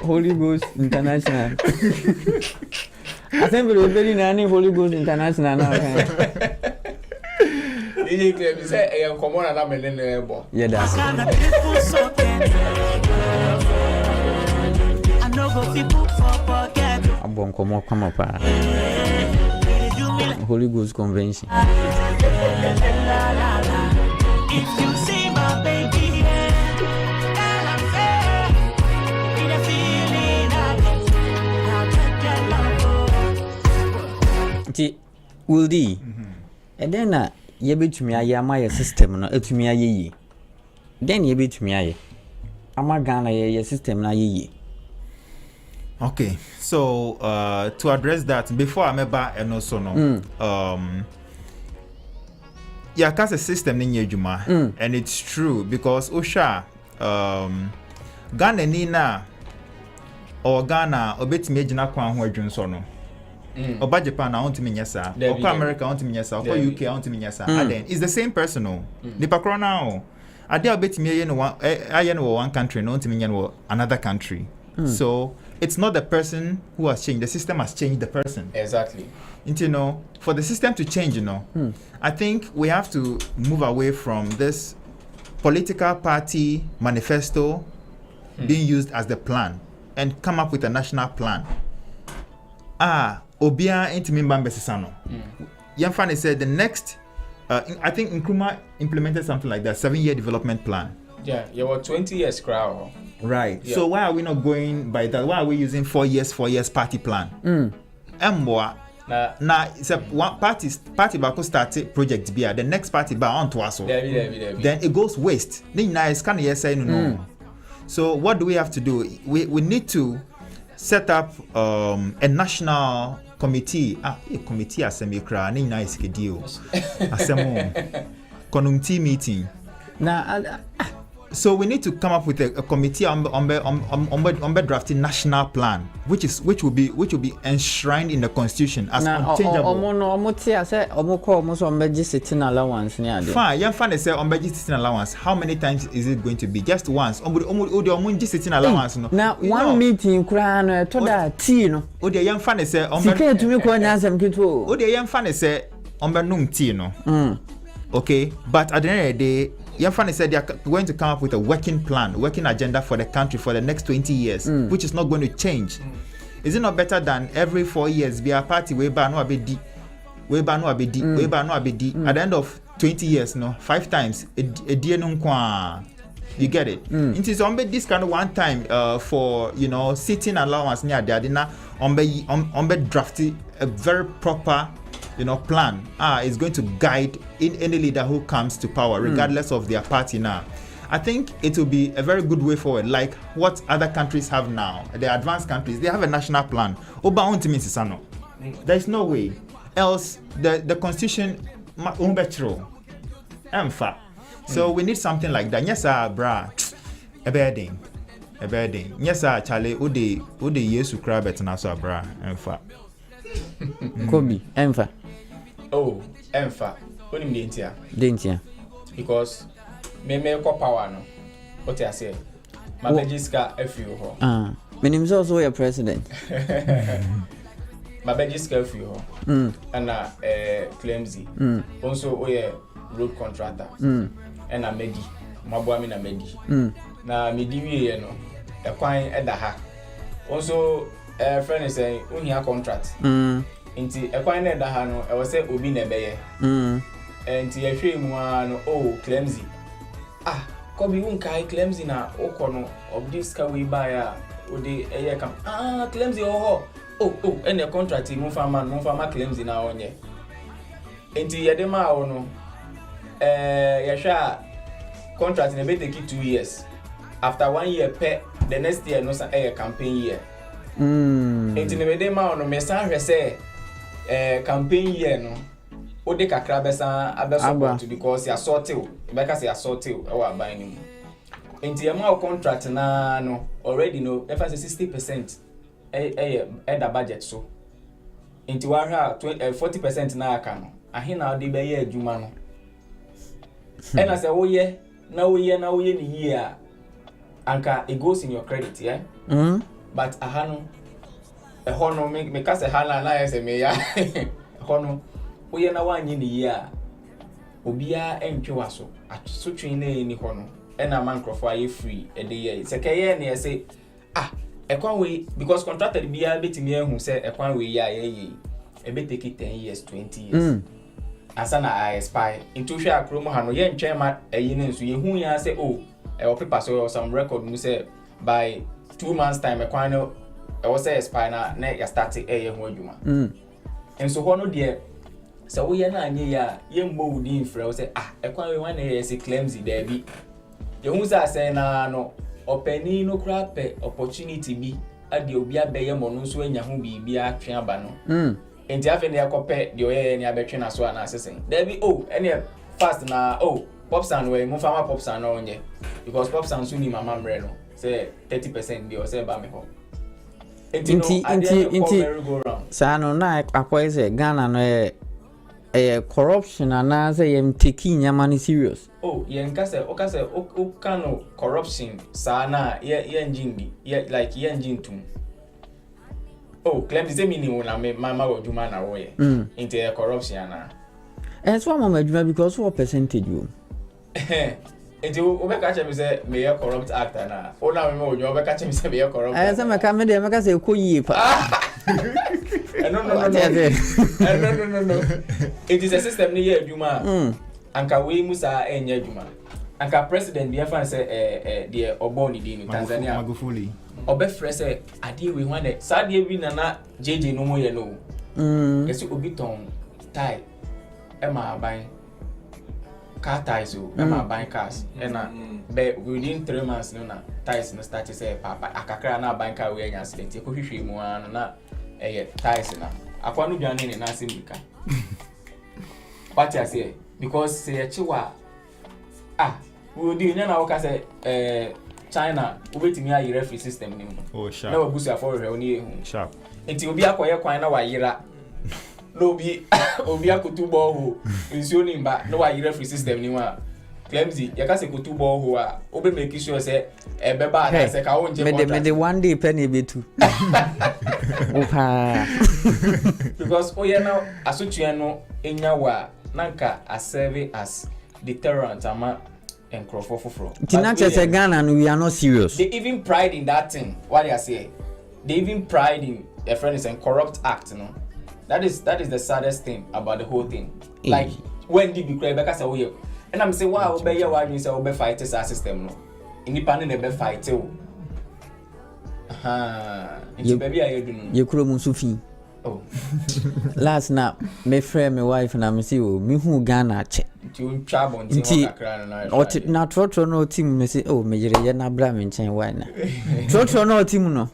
Holy Ghost International. I think we're very nanny Holy Ghost International now. DJ Clemzy say I come on and I'm in the airborne. Yeah, that's I'm going to come up. Holy Ghost Convention. If you see my baby, will D. And then ye betumi aye ama system no etumi aye yi then ye betumi aye ama Ghana ye system na aye. Okay, so to address that before ameba and also no yeah, cause a system in yejuma and it's true because Osha Ghana ni na or Ghana obetumi agina kwan ho adwun so no Oba Japan I want to menyasa. Oba America I want to menyasa. Oba UK I want to menyasa. Then it's the same person no. Nipa kro now. Ade obetimi ye no one country no to menya another country. So it's not the person who has changed. The system has changed the person. Exactly. You know, for the system to change, I think we have to move away from this political party manifesto being used as the plan and come up with a national plan. Obia Intimimba Besisano. Yamfani said the next, I think Nkrumah implemented something like that, 7-year development plan. Yeah, you were 20 years crowd. Right. Yeah. So why are we not going by that? Why are we using 4 years party plan? Now it's a one party back started project be the next party back on to us. Then it goes waste. No. So what do we have to do? We need to set up a national committee. A committee asemikra ni na isikedio. Asemo konumti meeting. So we need to come up with a committee on drafting national plan, which will be enshrined in the constitution as unchangeable. Fine, young fan say sitting allowance. How many times is it going to be? Just once. Sitting allowance. Now one meeting crown to that tea no. The young fan say young fan say tea no. Okay, but at the end of the day, Yamfani said they are going to come up with a working agenda for the country for the next 20 years, which is not going to change. Is it not better than every 4 years be a party we ban no abedi, at the end of 20 years, 5 times you get it? It is on this kind of one time for sitting allowance near the adina on drafting a very proper plan is going to guide in any leader who comes to power, regardless of their party now. I think it will be a very good way forward, like what other countries have now. The advanced countries, they have a national plan. There is no way. Else, the constitution, so we need something like that. Yes, bra, a bedding. Yes, Charlie, Udi Yesu Krabet and also bra, Kobe, Emfa. Oh, Emfa. Only Dentia. Because me power no. What I say? My Bejiska FU ho. My name is also your president. My Bejiska FU ho. And Clemzy. Also we road contractor. And Medi. Mabuami na Medi. Na Medi we no. E kwan edaha. Also friend is saying unia contract. Inti ekwan na da ha no e wo say obi na beye. Enti ehwe mu no Clemzy. Kobi unkai Clemzy na okono of this ka we buy odi eye kam. Clemzy and the contract mu farmer Clemzy na onye. Enti yede ma wo no yehwa contract na be take 2 years. After 1 year the next year no sa campaign year. Enti ne mede ma ono mesa hwe se campaign year no ode kakra besa abeso because ya sortew beka se ya sortew e wa ban ni mu. Enti ma contract na no already no if I say 60% da budget so. Enti wa ha 40% na aka no ahe na ode be ye adwuma no. E na se wo ye ni year anka it goes in your credit, yeah? But ahano ehono me ka se hala na ese me ya ehono oye na wanyi ni ya obia entwewa so atwetwe na ni hono e na mancrofo aye free e de ye se keye na say ekwan we because contracted bia betimi ehu se ekwan we ya ye e be take 10 years 20 years asana I expire into hwe akromo ha no ye ntwe ma eyi ne nso ye hu ya say e paper so some record mu say by 2 months time ekwan no I was say expire na ya start e ho adwuma and so hono de se wo ye na anye ya ye mbo wudi infra wo say ekwan we wan na say Clemzy there bi ye hu say na no openi no kra pe opportunity bi ade obi abeye mo no nso anya ho bi atwe aba no enti afi na yakope de oye ni abetwe na so na asesen there bi ene fast na Popsan we mo fama Popsan na onye because Popsan so ni mama mre no say 30% bi o say ba me ho. Sano na akwa say Ghana no corruption and na say am taking yamani serious. Oh, yenkase o kano corruption sana ye njindi ye like ye njintum. Oh, Clemzy say me ni wona me mama oduma na wo ye. Into corruption na. And so mama adwuma because what percentage you? Enti o be catch me say me corrupt actor na. O na me o be catch me say me corrupt. I say make me dey make say ko yi pa. No. It is a system ni ye adwuma. Anka we musa enye adwuma. Anka president bi afa say the oboni di ni Tanzania. Magufuli. Obe fresh say ade we wan dey. Sa de bi na JJ no mo ye no. Esi obi ton tie e ma ban car ties o e ma ban cars e na be within 3 months no na ties no start say papa akakra na ban car we anya accident e ko hwehwe mu an na ties na akwa no dwane ne na asemika. What I say because say chiwa we di nya na wo ka say China ubetimi ayi referee system ni mu. Oh sharp. Na wabusu afọ hwe oni ehu. Sharp. Enti obi akoye kwan na wayira. No obi akotu ball ho. Nsuo ni mba na wayira referee system ni mu a. Clemzy ya ka se kotu ball ho a obe make sure say ebeba na say ka wonje ball. Me one day penny betu. Opa. Because oye na asotue no enya wa nanka a serve as deterrent ama enkrofo foforo. Tinache say Ghana and we are not serious. They even pride in that thing. What they say? They even pride in a friend is a corrupt act, you know. That is the saddest thing about the whole thing. Like when did you cry back say oh yeah. And I'm saying wow, obey your why you say obey fight this system no. Independent ebe fight o. It's baby I do no. You kuro musufi. Oh. Last night, my friend, my wife, and I say, oh, me who Ghana che. You trouble until na trotro no team me say, oh, me jere na bra me nchen why na. Trotro no team no.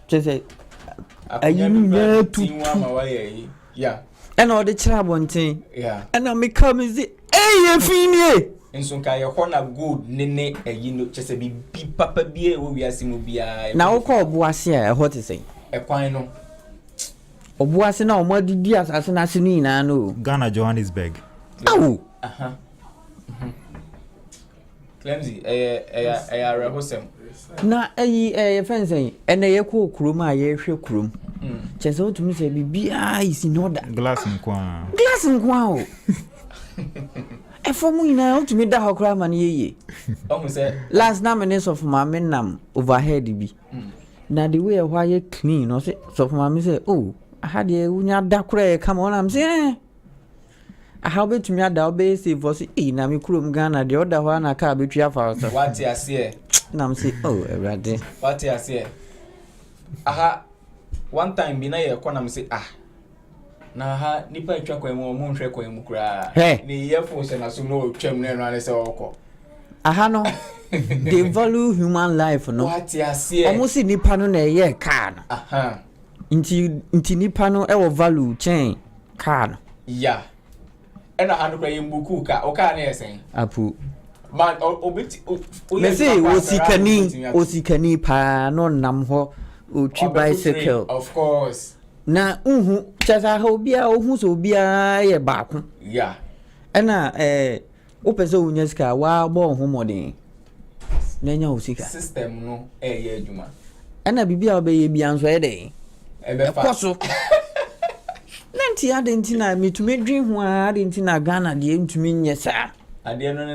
Just say, ayi me tu. Yeah. And all the trouble until. Yeah. And I me come and say, hey, you fini. Nso ka ye hona good nene ayi no chese bi papa bi e wo wiase mu bia. Na wo ko obuase a what to say? Ekwan no. Obuase na omodidi asase na se ni na no. Ghana Johannesburg. Awu. Clemzy rehosem. Na ayi fence ene ye ko kurom a ye hwe kurom. Chese otumi se bibia is in order. Glass nkwa. Glass nkwa o. Efomu ina otumi da hokra man yeye. Omu say last na minutes of my menam overhead bi. Na the way why you clean no say so for me say oh I had ye unya da kura come on am say I how bet me da obey say for say na me kurom Ghana the other one na ka betua fa so what you say na am say oh erade what you say aha one time bi na ye ko na me say na ha nipa etwa kwa mu mo nhwe kwa mu kura ni ye fo se na so no twam na no ane se okọ aha no they value human life no what you say almost nipa no na ye car no aha inti nipa no e wo value chain car no yeah ena hanu kwa yimbuku ka o car na yesen apu man obiti me say osikani pa no nam ho o twi bicycle of course na chaza ha obia so obia ye baako yeah ena o pese unya sika wa bo ho modern na nya osika system no ye adwuma ena bibia obeye bia nso e dey koso nanti adentina mitumi dwen ho adentina Ghana de ntumi nyesa ade no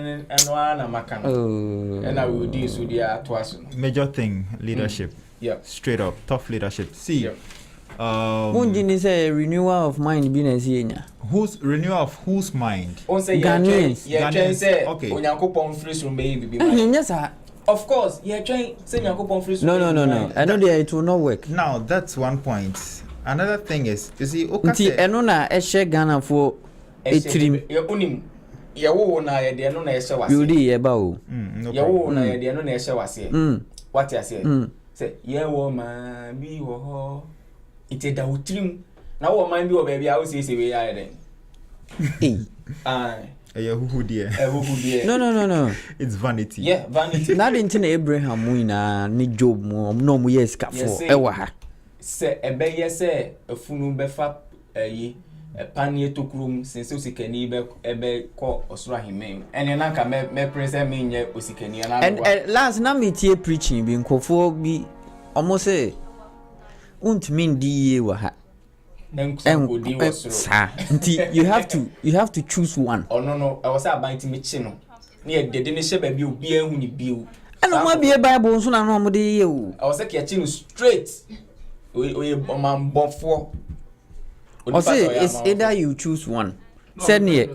na maka no ena we do so dia to aso major thing leadership. Yeah, straight up tough leadership. See Munjini say renewal of mind business yenya. Whose renewal of whose mind? On say Ghanaians. Ghanaians say okay. Onyankopon free from baby. Yes sir. Of course, trying say Onyankopon free from. No. I know it will not work. Now that's one point. Another thing is you see okay. Eno na ehye Ghana for etrim. Ye unim. Ye wo na ye de no na ehye wase. You dey ye ba o. Ye wo na ye de no na ehye wase. What you say? Say ye wo ma bi wo ho. Ite da utrim na wo man bi wo ba bia wo say we ya den who dear no it's vanity. Yeah, vanity. Na den tin Abraham mu ina ni Job mu no mu yes ka for e wa ha se ebeye se efunu befa yi panie tokrum sense osikani ebe ko osoro ahime ene na ka me present me nye osikani na and last na me tie preaching bi nkofo bi almost say untimi ndi wa ha you have to choose one. Oh no I was about to meet no na de ne she ba bi obi ahu ni bio ana mo bie bible nso na no mo de ye o I was say ki straight we man bonfo or say it's either you choose one. Send here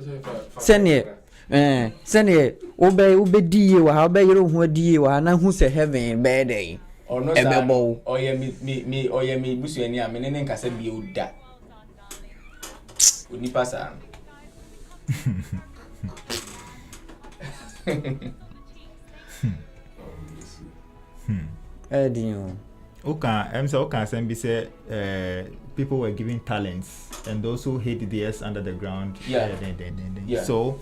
obe die wa ha obe yero hu die wa na hu se heaven be dey or no ebebo oye me busu ani a me ne nka se bi oda oni pasa Edinho okay be say people were given talents and those who hid theirs under the ground. Yeah. So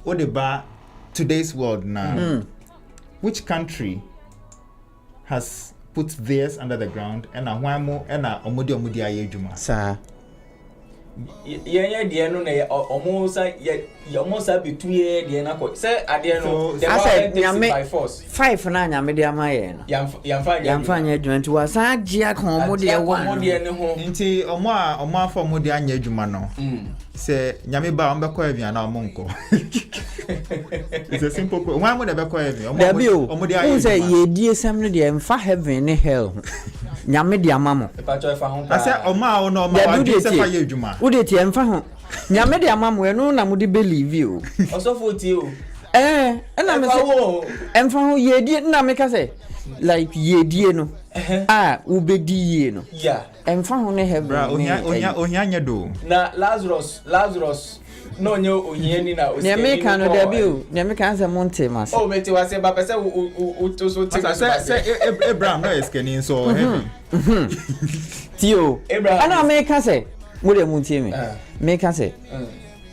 what about today's world now? Which country has put theirs under the ground and a wamo and a omudi ayejuma? Sir. Yeah, dear no almost between the na say ade no by force 5 na nya me dia maye no yamfa adwuma nti wasa agya kan omode nti omo afọ omode anya adwuma no say nyame ba ombekọ avian na omonko it's a simple question why mo de bekọ avian omode anya say ye die sam no de mfa heaven ne hell nyame de amamo I say oma no ma wa de se fa ye adwuma wo de mfa ho nyame de amamo eno na mo de believe you osofo ti o na me say emfa ho ye die na me ka say like ye die no wo be die no yeah emfa ho ne heaven bra onya nya do na Lazarus no nyo ohieni na osi nyame ka no da bi o nyame ka say monte mas meti wa say ba pese o to so ti say Abraham no eskenin so heaven tio ana me ka say mo de monte me ka say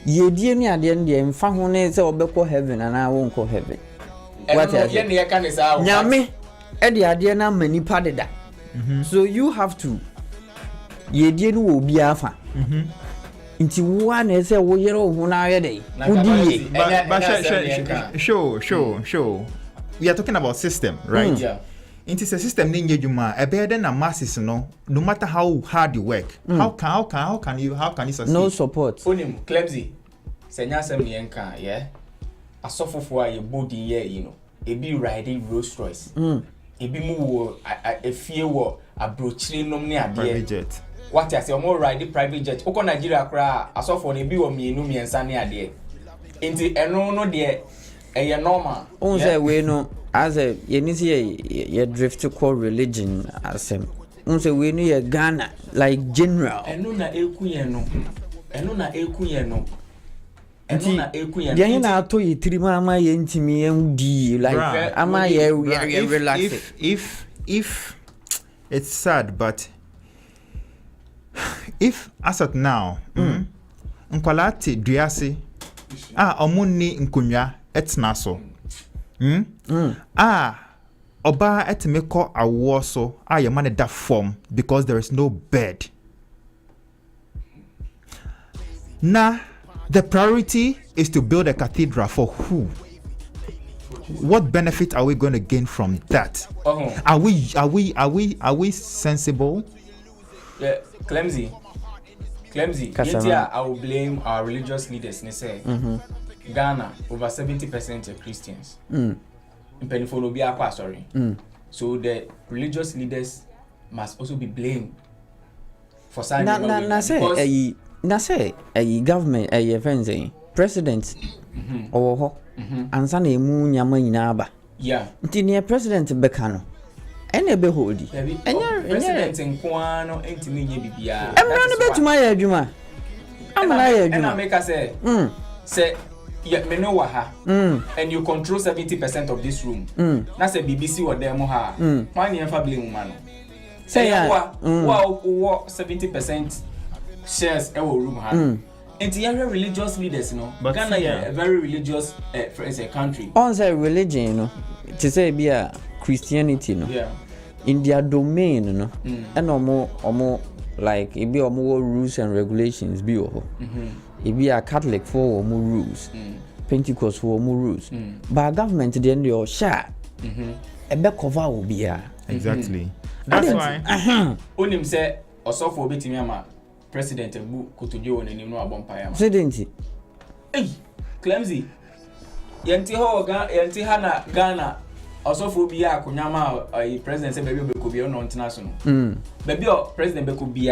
ye die ni ade ne mfa ho ne say obekọ heaven ana wo nkọ heaven what is ye ne ka ne sa nyame e de ade na manipa deda so you have to ye die no obi afa nti wo na say wo yero ho na aye dey udi show we are talking about system right yeah it is a system ni nyejuma e be dey na masses no matter how hard you work how can you succeed no support onim Clemzy senya sem ne enka yeah asofofo a ye body here you know e be riding Rolls Royce e be mu wo efie wo abrochire nom ne ade private jet what I say omo ride private jet oko Nigeria kra asofo ne bi wo mienu miensa ne ade enti eno no de eye normal on say we no as a you need ye drift to call religion asem on say we no ye Ghana like general eno na ekuye no dia na ato ye tirima ama ye ntimi ye udi like ama ye relax if it's sad but if as at now nkwalate duase omuni nkonwa etna so oba etme ko awo so ye man that form because there is no bed now the priority is to build a cathedral for who? What benefit are we going to gain from that? Are we sensible? Yeah, Clemzy. I will blame our religious leaders. They say Ghana over 70% are Christians. So the religious leaders must also be blamed for signing. Na say a government a friends president or ho ansa na emu nyama nyina ba yeah nti ne president beka no ene be holdi president nkwano enti ne nye bibia emra no betuma ya adwuma amana ya adwuma na make say me no wa ha and you control 70% of this room na say BBC wo dem ha why ne fa blame man say wa 70% shares our room ha entire religious leaders Ghana a very religious country on say religion to say be a Christianity yeah in their domain no and omo like it be omo rules and regulations be oho it be a Catholic for omo rules Pentecost for omo rules but government the end your share e be cover obia exactly that's why onim say osofo obetimi ama president ebu kotodwe on enim no abompa ya ma president Clemzy yenti ha na Ghana osofo bi akonyama president say baby obekobi on international baby president bekobi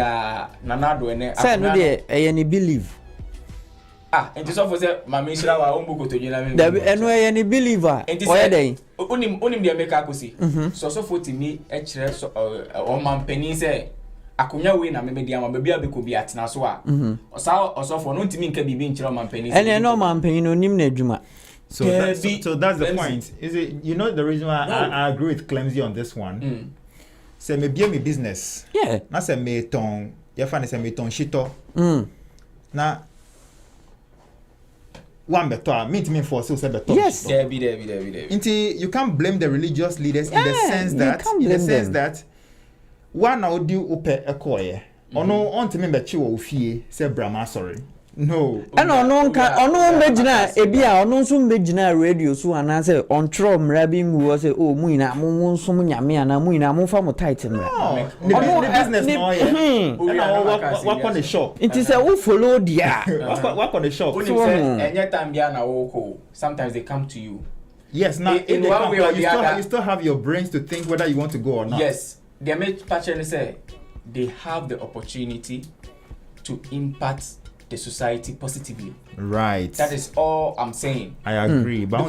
na nado ene say no dey any believe enti sofo say mama shira wa ombu kotodwe na me da eno any believer oya dey onim dey make akosi so sofo timi e kire so o mampani say akonya we na memedi ama baby abekobi atena so a osofo no ntimi nka bibi nkire o mampani ene no mampani no nim na adwuma. So that's the point. Is it the reason why I agree with Clemzy on this one? Say me be me business. Yeah. Na say me ton, ya fa say me ton shito. Na one better, me for so say better. Yes. There be. Inti you can't blame the religious leaders in the sense that one audio upe ekoye. Ono ontime be chi wo fie say brama sorry. No. And ono mbejina ebia ono nso mbejina radio so anase on tro mra bi mu say oh mu ina mu nso mu nyame ana mu ina mu fa mo title mra. The business no here. Work on the shop. It is a who follow dia. Work on the shop. So any time bia na wo sometimes they come to you. Yes, now in one way or the other you still have your brains to think whether you want to go or not. Yes. They make patron say they have the opportunity to impact the society positively. Right. That is all I'm saying. I agree. But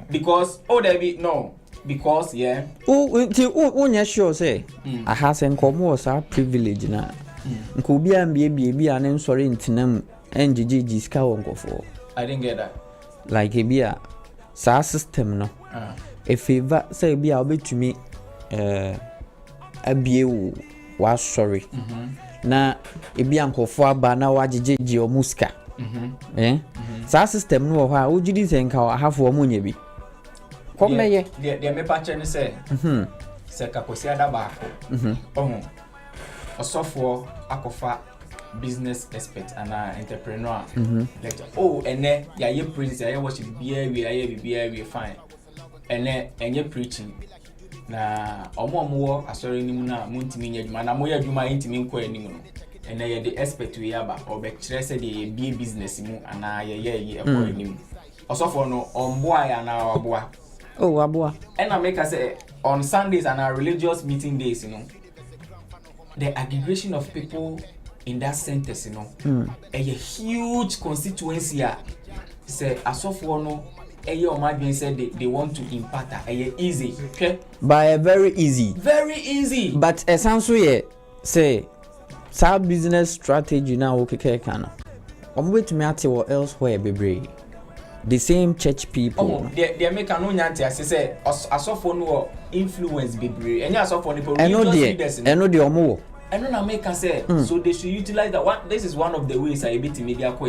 because there be no. Because yeah. Unya sure say I has enkomo sa privilege na. Nko bi ambie an ensori ntinam ngg ska wonkofo. I didn't get that. Like ebia sa system no. A favor say bia obetumi abie wa sorry. Na ebi ankofo aba na wajejeje o muska sa system no ho a ojidi senka ahafo o munye bi komeye de me pache ni say se kakosi ada ba ko osofo akofa business expert and entrepreneur like ene ya ye preach ya worship bia we fine ene enye preaching na omo asori ni mu na muntimi nyadwuma na mo yadwuma intimi nko animu no ene ye the expert we aba obekire se de be business mu ana ye eko animu osofo no omboa ya na waboa waboa ena make say on Sundays and our religious meeting days the aggregation of people in that centers a huge constituency say asofo no said they want to impart easy. Okay? By very easy. Very easy. But essentially, say, some business strategy now okay kana. Wait me at or elsewhere be the same church people. They make no nyanti say asofo no influence be and asofo no religious leaders. I know the omo. I know na make say so they should utilize that one. This is one of the ways I bit media ko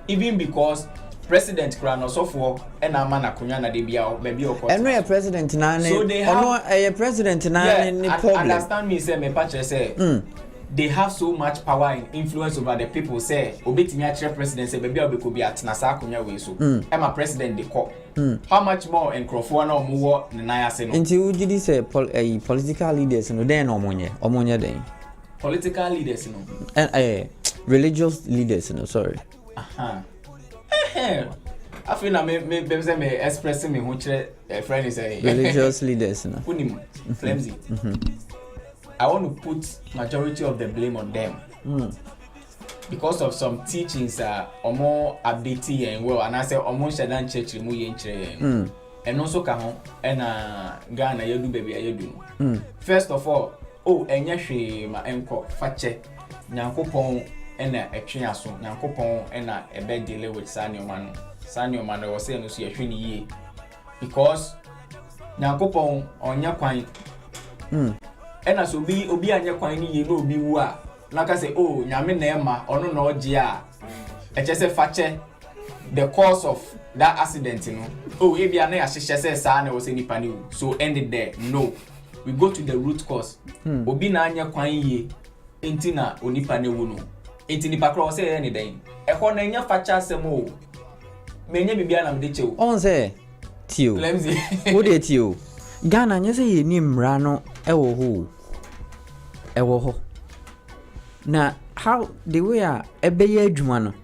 even because President Koraaaa sofo ena mana kunya na de bia baby okot. Eno ye president na ne. So they have president na ne problem. Understand me say me patch say. They have so much power and influence over the people say obetimi a president say baby obekobi atena sa kunya we so. Emma president dey call. How much more enkrofo na omo ne nan ase no. Nti ugidi say political leaders no den omonye den. Political leaders no. Religious leaders no, sorry. I feel na me say me expressing me who chere friend is say religious leaders no. Unim Clemzy. I want to put majority of the blame on them. Because of some teachings omo update and well and I say omo shedan church mu ye nchire. And also ka ho na Ghana yedu baby ayedu. First of all, enye hwe ma enko fache nyankopon ena etwe aso nyankopon ena ebe deal with sanioma no was say no so yehwe ni ye because nyankopon onya kwan ena so obi anya kwan ni ye no obi wu a na ka say nyame na ema ono na oje a eche se fache the cause of that accident ebia na ya hyehyɛ say sa na was nipa ni so ended there. No, we go to the root cause. Obi na anya kwan ye enti na onipa ne wu no. Enti nipa kro say any day. E ho na nya facha asem o. Menye bibia na mde chew. On say tio. Clemzy. Wo de tio. Ghana nya say ye ni mra no e wo ho. E wo ho. Na how the way ebe ye adwuma no.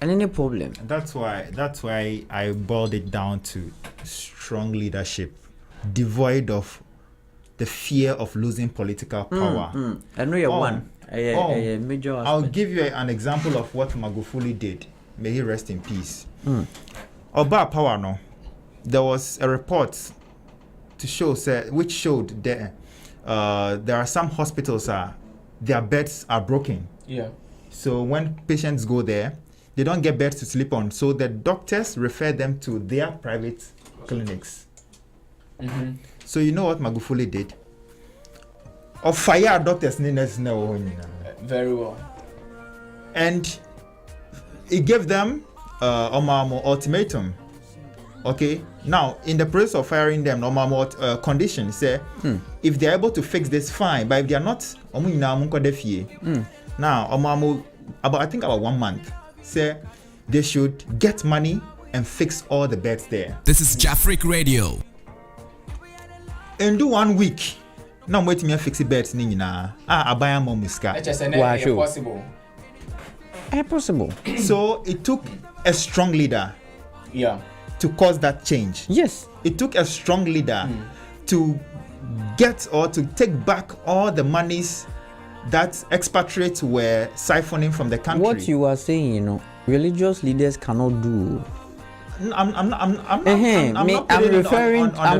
And any problem. That's why I boiled it down to strong leadership, devoid of the fear of losing political power. I know you're one. Major I'll give you an example of what Magufuli did. May he rest in peace. Oba power no. There was a report to show which showed there are some hospitals their beds are broken. Yeah. So when patients go there, they don't get beds to sleep on. So the doctors refer them to their private clinics. So you know what Magufuli did? Or fire doctors. Very well. And he gave them ultimatum. Okay. Now, in the process of firing them, condition say if they're able to fix this, fine. But if they are not, now about 1 month. Say they should get money and fix all the beds there. This is Jafric Radio. And do 1 week. Now wait me fix the beds ni nyina. Abaya mo muska. Possible. Possible. So it took a strong leader. Yeah. To cause that change. Yes. It took a strong leader to get or to take back all the monies that expatriates were siphoning from the country. What you are saying, religious leaders cannot do. I'm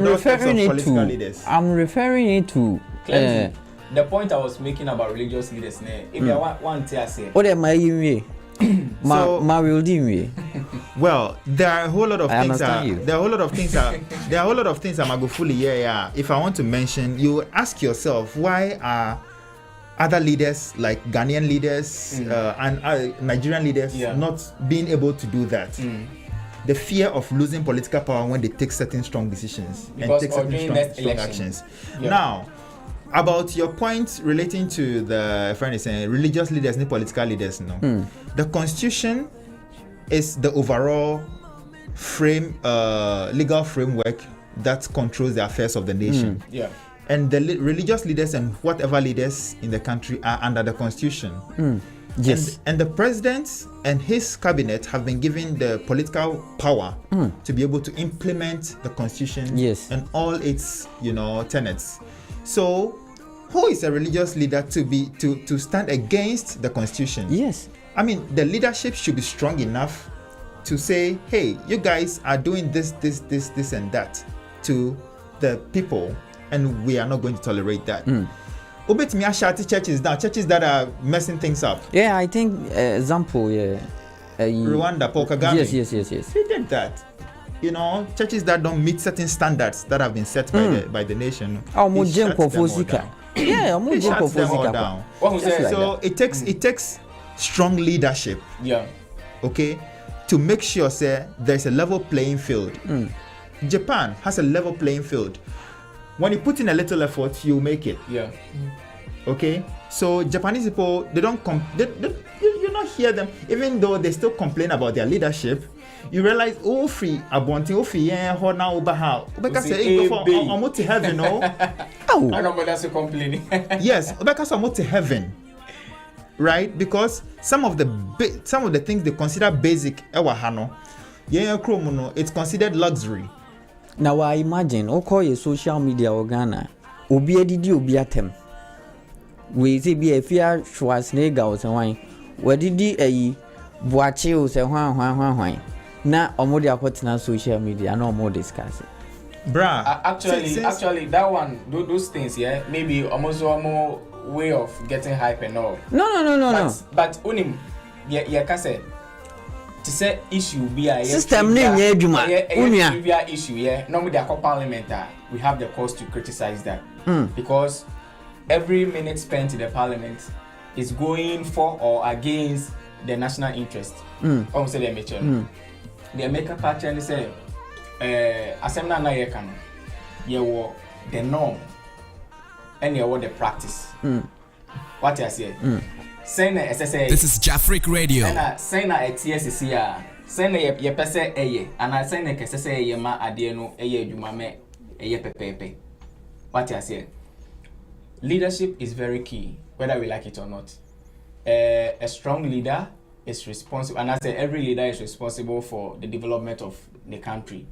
referring it to the point I was making about religious leaders. If you want to say, what am I well, there are a whole lot of things. There are a whole lot of things that Magufuli. Yeah. If I want to mention, you ask yourself, why are other leaders like Ghanaian leaders and Nigerian leaders not being able to do that? The fear of losing political power when they take certain strong decisions and take certain strong actions. Now, about your point relating to the friend is saying religious leaders and political leaders, the constitution is the overall legal framework that controls the affairs of the nation. And the religious leaders and whatever leaders in the country are under the constitution. Yes. And the president and his cabinet have been given the political power to be able to implement the constitution and all its tenets. So who is a religious leader to stand against the constitution? Yes. I mean, the leadership should be strong enough to say, hey, you guys are doing this and that to the people, and we are not going to tolerate that. Obetimi ashati churches that are messing things up. Yeah, I think example, Rwanda, Paul Kagame. Yes. He did that. Churches that don't meet certain standards that have been set by the nation. He shuts them all down. So it takes strong leadership. Okay, to make sure there's a level playing field. Japan has a level playing field. When you put in a little effort, you make it. Okay, so Japanese people, they don't you not hear them, even though they still complain about their leadership. You realize, free abonti, ho na ubaha. Ubeka say go for almost to heaven, no? I know that's complaining. Yes, ubeka almost to heaven, right? Because some of the things they consider basic, it's considered luxury. Now I imagine, call your social media organa, obi edidi obi atem. We see be a fear Schwarzenegger or something. Where did he boache or say why? Na omodi akotena social media, no more discuss it. Bruh. Actually, that one, those things, maybe almost one more way of getting hype and all. No. But unim, can say. To say issue be a system name issue normally the parliament we have the cause to criticize that because every minute spent in the parliament is going for or against the national interest. Say the American party and say assembly na ye can the norm any what the practice. What I say? Say na SSA. This is Jafric Radio. And say na TSC say na ye pese eye and say na SSA ye ma ade no eye adwuma me eye pepepe. What I say? Leadership is very key, whether we like it or not. A strong leader is responsible, and I say every leader is responsible for the development of the country.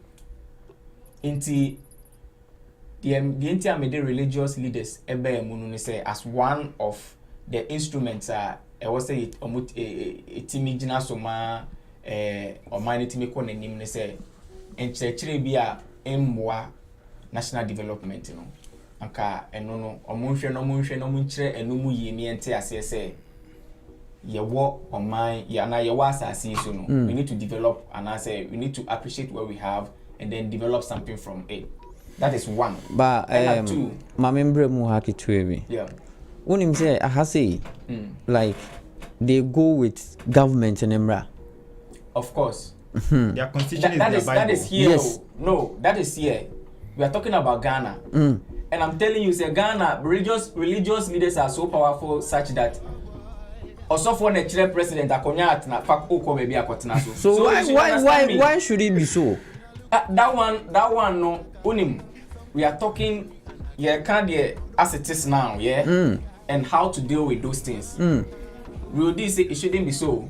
Inti the intermediate religious leaders ebe mununi say as one of the instruments I was say it timijina soma omani timiko nenim ne say enchechire bia emwa national development no anka eno no omunhwe no munchire enumu yemi ente ase say yewo oman ya na yewo asase so no we need to develop, and I say we need to appreciate what we have and then develop something from it. That is one. But two, my member mu hakitwebi. Yeah. Unim say ahase like they go with government and emra. Of course. Their constitution that is here. Yes. No, that is here. We are talking about Ghana. And I'm telling you, say Ghana religious leaders are so powerful such that also for the chair president akonya na pak oko baby akotena so why should it be so? That one no unim. We are talking kind of as it is now, and how to deal with those things. We would say it shouldn't be so,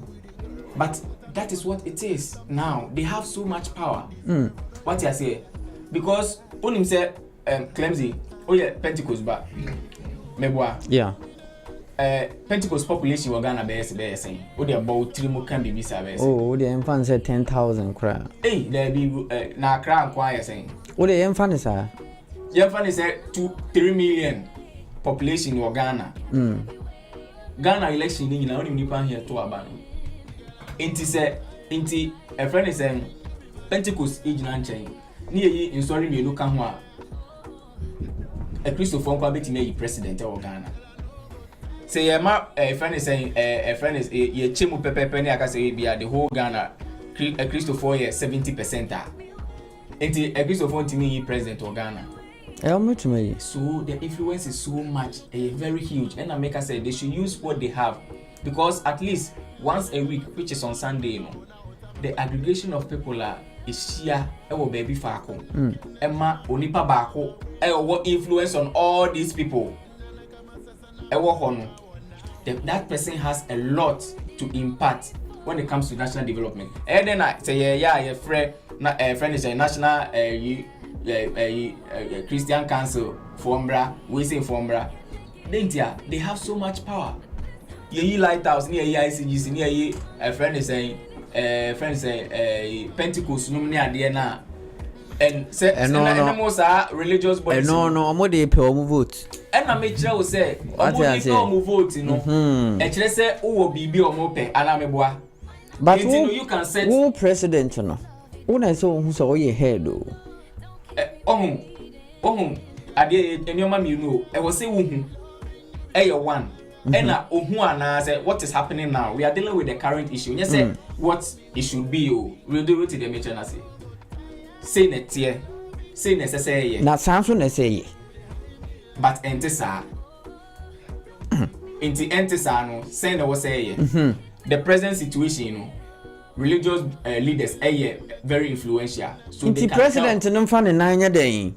but that is what it is now. They have so much power. What I say, because unim say Clemzy, Pentecost ba meboa. Yeah. Pentecost population in Ghana be saying, they about 3 more can be visa. Oh, the infant said 10,000 crowd. Hey, there be na crowd choir saying. Oh, the infant sir. The infant said 3 million population in Ghana. Ghana election in only nipa here to abano. Inti a friend is saying Pentecost age chain. Near ye in sorry me look a Christopher Kwabeti may president of Ghana. Say a friend is saying a friend is a chimu pepe penny I can say be the whole Ghana a Christopher 70%. Inti a Christopher to me president of Ghana. So the influence is so much, very huge. And I make us say they should use what they have, because at least once a week, which is on Sunday, the aggregation of people is here. Ewo baby fako, Emma onipa bako. Ewo influence on all these people. Ewo hono. That person has a lot to impart when it comes to national development. And then I say friend is a national Christian Council Fombra, we say Fombra. They have so much power. Ye lighthouse near ICGC near ye a friend is saying Pentecost no near Diana. And say most are religious bodies. No, I'm what they pay vote. And I make sure say vote, you know. And she say who be or mope and I'm a boy. But you can say who president no. When I saw who saw your head though. Ade enyoma mi know e was say who one and na say what is happening now. We are dealing with the current issue. You say what it should be. We'll do it to the mention as say net here, say necessary. Na Samson necessary. But entisa entisa no say no say the present situation, you know, religious leaders very influential. So the president no fan nanya dey.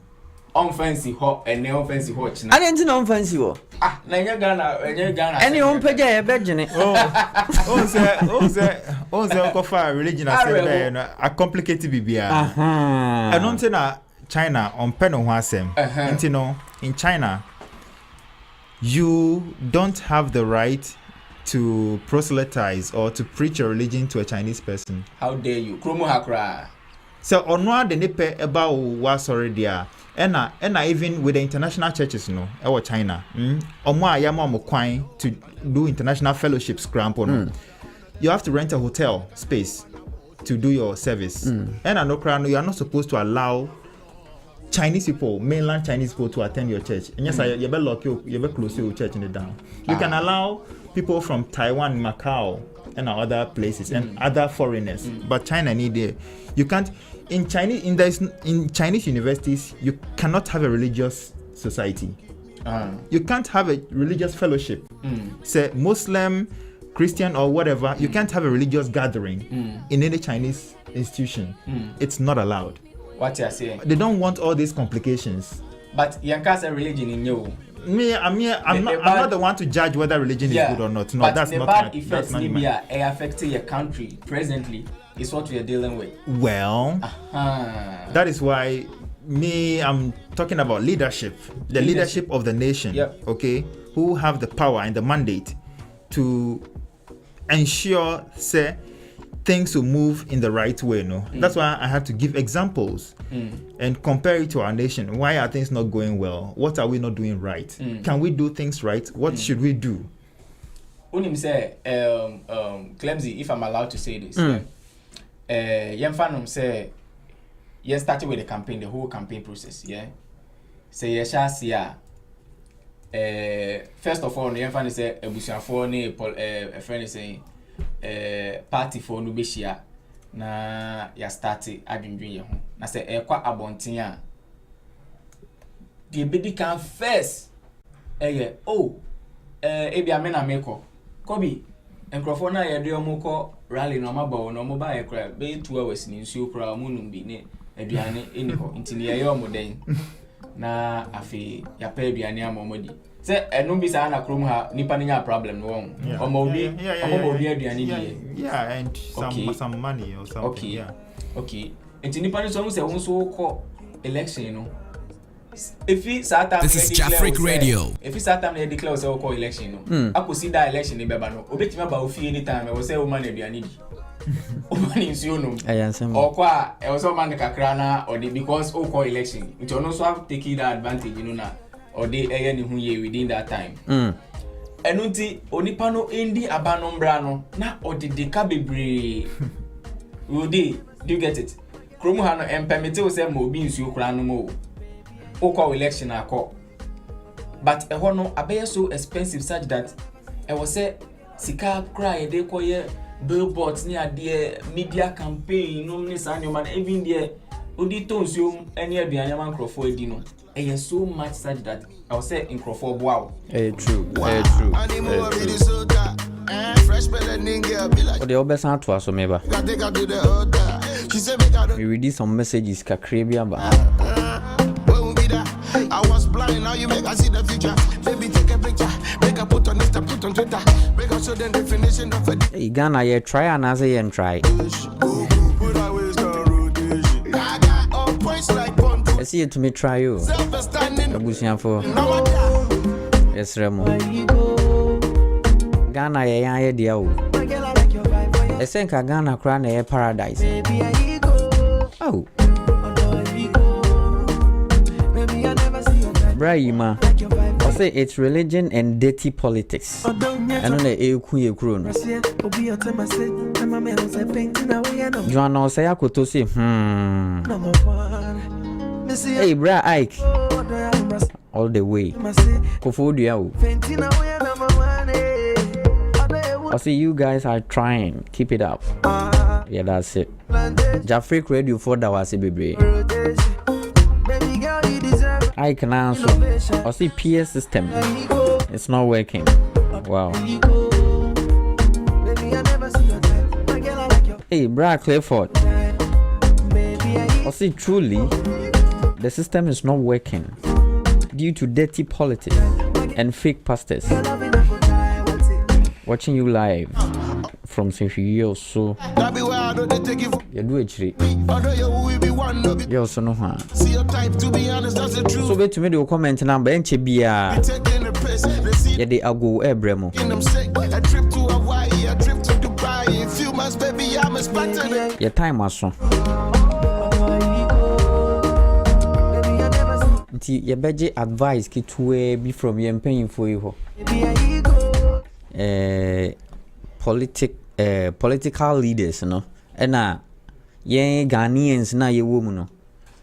Unfancy ho and no fancy ho china. I didn't know fancy ho. Ah, nanya Ghana. Any on page e begene. Oh, go for religion as a complicated bibia. I don't say na China on pen on wasem. In China you don't have the right to proselytize or to preach a religion to a Chinese person. How dare you? Kromo hakra. So onwa de nepe eba was already there. And even with the international churches, our China, to do international fellowships, you have to rent a hotel space to do your service. And you are not supposed to allow Chinese people, mainland Chinese people, to attend your church. And yes, you better lock you better close your church in the down. You can allow people from Taiwan, Macau, and other places, and other foreigners. But China you can't. In Chinese universities, you cannot have a religious society. You can't have a religious fellowship. Say Muslim, Christian, or whatever. You can't have a religious gathering in any Chinese institution. It's not allowed. What you saying? They don't want all these complications. But you can't say religion in you. I'm not the one to judge whether religion is good or not. No, but that's the not bad my, effects affecting your country presently is what we are dealing with. Well, that is why I'm talking about leadership, the leadership of the nation, okay, who have the power and the mandate to ensure, say, things will move in the right way. No, that's why I have to give examples and compare it to our nation. Why are things not going well? What are we not doing right? Can we do things right? What should we do? Unim say, Clemzy, if I'm allowed to say this, Yemfanum say, started with the campaign, the whole campaign process, say yes, first of all, Yemfan say a bushia for a friend is saying. Party for no beshia na ya started adwendwen ye ho na se ekwa abonten a the bedi can first ebia me na meko kobi enkrofo na ye de omko rally no maba no mo ba ye kra be 2 hours ni nsuo kra munum bi ne aduane eni ho ntini ye omoden na afi ya pa aduane amomodi se enum bi sa na krom ha nipa nya problem no won omobi aduane bi and some money or something. Okay enti nipa ni so mu se won so ko election no if he Saturday this is Jafric Radio. If he Saturday declare say ko election no akosi da election ni beba no obetimi ba ofi anytime we say o man aduane di o man nsuo no okwa e so man kakra na or because o ko election it no so have taken that advantage you know na or they ni hu ye within that time enunti onipa no endi abanombra no na odideka bebre do you get it kromu ha no empemete o say ma obi nsuo kura no mo o election akọ but e ho no abeye so expensive such that e was say sika kura ye dey koye billboards ni ade media campaign no ni sa nyoma even there odi to nsuo eni aduanya man crofo edi no e so much such that I will say in Crawford wow. True. The obvious answer so maybe. We read some messages Caribbean but I was blind, now you make I see the future. Baby, take a picture, make a put on Insta, put on Twitter, make a show the definition of a hey, Ghana, you try and as you try. I see it to me try you. For yes, Remo. Ghana, ya dear. I think Ghana crown a paradise. Oh, Brahima. I say it's religion and dirty politics. I know the Ekuye Croon. Joanna say I could to say, hey, Bra Ike. All the way. Kofodia. I see you guys are trying. Keep it up. Yeah, that's it. Jafric Radio for that was a baby. I can answer. I see PS system. It's not working. Wow. Hey, Bra Clifford. I see truly the system is not working due to dirty politics and fake pastors. Watching you live from Sinfiyo, so you do it. You also know her. So wait to me the comment number and Chibia. Yeah, they are go Ebremo. Your time was so. Your budget advice ki to be from your paying for you. Political leaders, no, and ye Ghanaians na ye woman, no,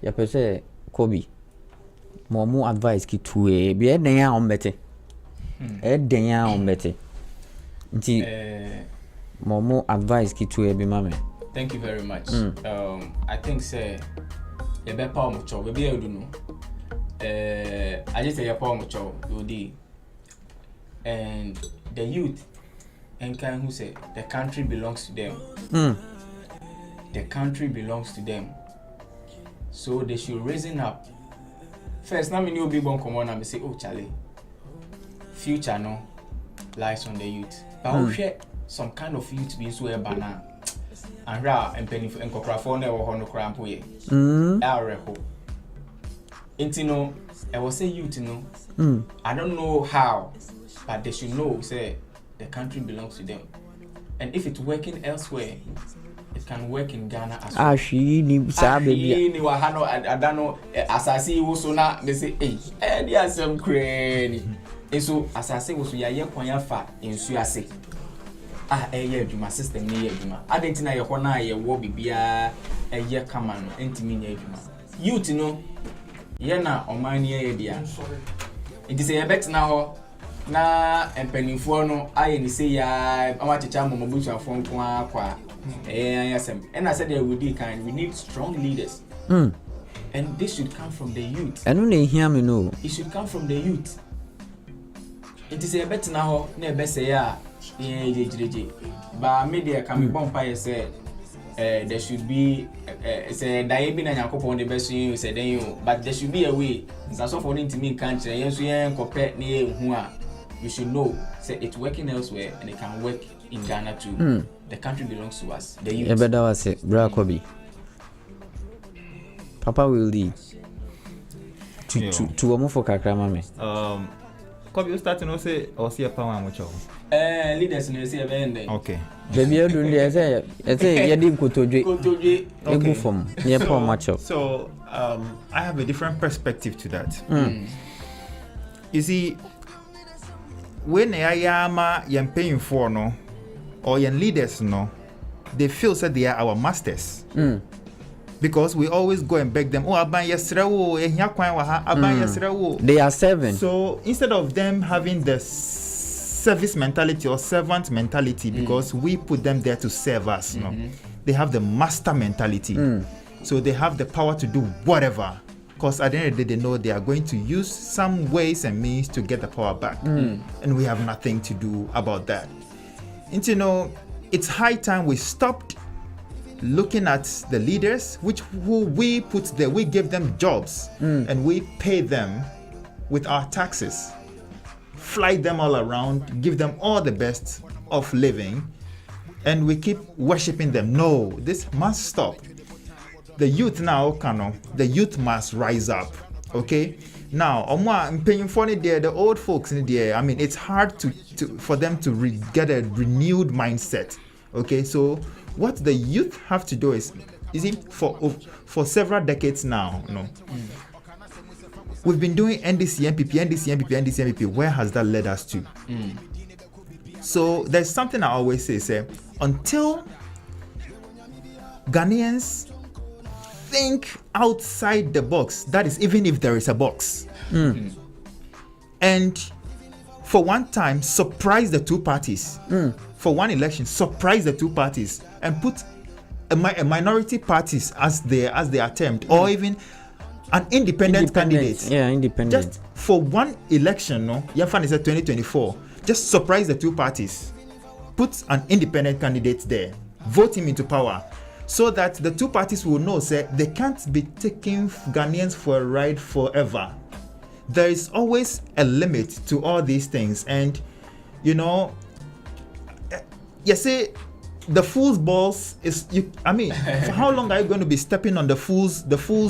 ya per se Kobe. More advice ki to be a day on better. A day on better. More advice ki to be mammy. Thank you very much. I think say ye be power much we be able to know. I just say a poem Yodi and the youth and can who say the country belongs to them. The country belongs to them. So they should raising up. First, now me new big one come on and say, oh Charlie, future no lies on the youth. But we share some kind of youth being so banana. And ra and penny for Koraaaa na wo no kra mpo ye. Reho. Intino, I was say youth no. I don't know how, but they should know say the country belongs to them. And if it's working elsewhere, it can work in Ghana as well. She ni sa baby. Ni wa hano adano asase wo so na me say dey asem krani. Eso asase wo so ya ye kwan ya fa ensu ase. Eye adwuma system ni ye adwuma. Adentina ye ho na ye wo bibia eye kama no entimi nya adwuma. Youth no ye na oman ye dia. It is a bet na ho na empanifo no aye ni say ya amachecha momobusu afon kwa and I said we need strong leaders. And this should come from the youth. I don't hear me no. It should come from the youth. It is a bet now, never say but media can be bumpy say there should be say Daibin and Yakopo on the best you said then you, but there should be a way. That's all for to me country. Yes, we compare near who you should know say it's working elsewhere and it can work in Ghana too. The country belongs to us. The youth. Better was it, Bra Kobe. Papa will lead. To a more for Kakrama. Kobe, you start to say or see a power much of. Leaders in the event. Okay. Baby, I don't say, you didn't go to a good form. Yeah, poor much of. So, I have a different perspective to that. You see, when I am paying for no. Or young leaders, no, they feel that they are our masters. Because we always go and beg them, they are serving. So instead of them having the service mentality or servant mentality, because we put them there to serve us, no, they have the master mentality. So they have the power to do whatever. Because at the end of the day, they know they are going to use some ways and means to get the power back. And we have nothing to do about that. And you know, it's high time we stopped looking at the leaders, who we put there. We give them jobs and we pay them with our taxes, fly them all around, give them all the best of living, and we keep worshiping them. No, this must stop. The youth now, the youth must rise up. Okay. Now, the old folks in there, I mean, it's hard for them to get a renewed mindset. Okay, so what the youth have to do is for several decades now, we've been doing NDC, NPP. Where has that led us to? So there's something I always say, until Ghanaians think outside the box, that is, even if there is a box, and for one time surprise the two parties, for one election surprise the two parties and put a minority parties as their attempt, or even an independent candidate. Yeah, independent. Just for one election, Yafan is at 2024. Just surprise the two parties, put an independent candidate there, vote him into power, so that the two parties will know they can't be taking Ghanaians for a ride forever. There is always a limit to all these things, and you say the fool's balls is for how long are you going to be stepping on the fool's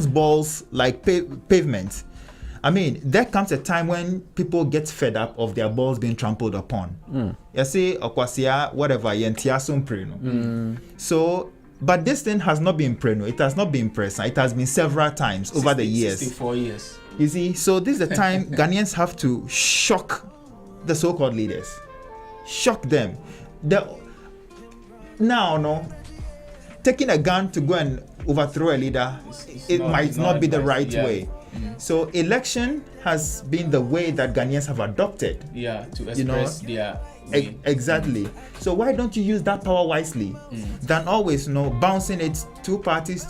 balls like pavement? I mean, there comes a time when people get fed up of their balls being trampled upon. You see, okwasia whatever yentiasum preno. So, but this thing has not been preno. It has not been present. It has been several times over the years. 64 years. You see, so this is the time Ghanaians have to shock the so-called leaders. Shock them. Taking a gun to go and overthrow a leader, it might not be the right way. So election has been the way that Ghanaians have adopted. To express their Exactly. So why don't you use that power wisely than always, bouncing it two parties,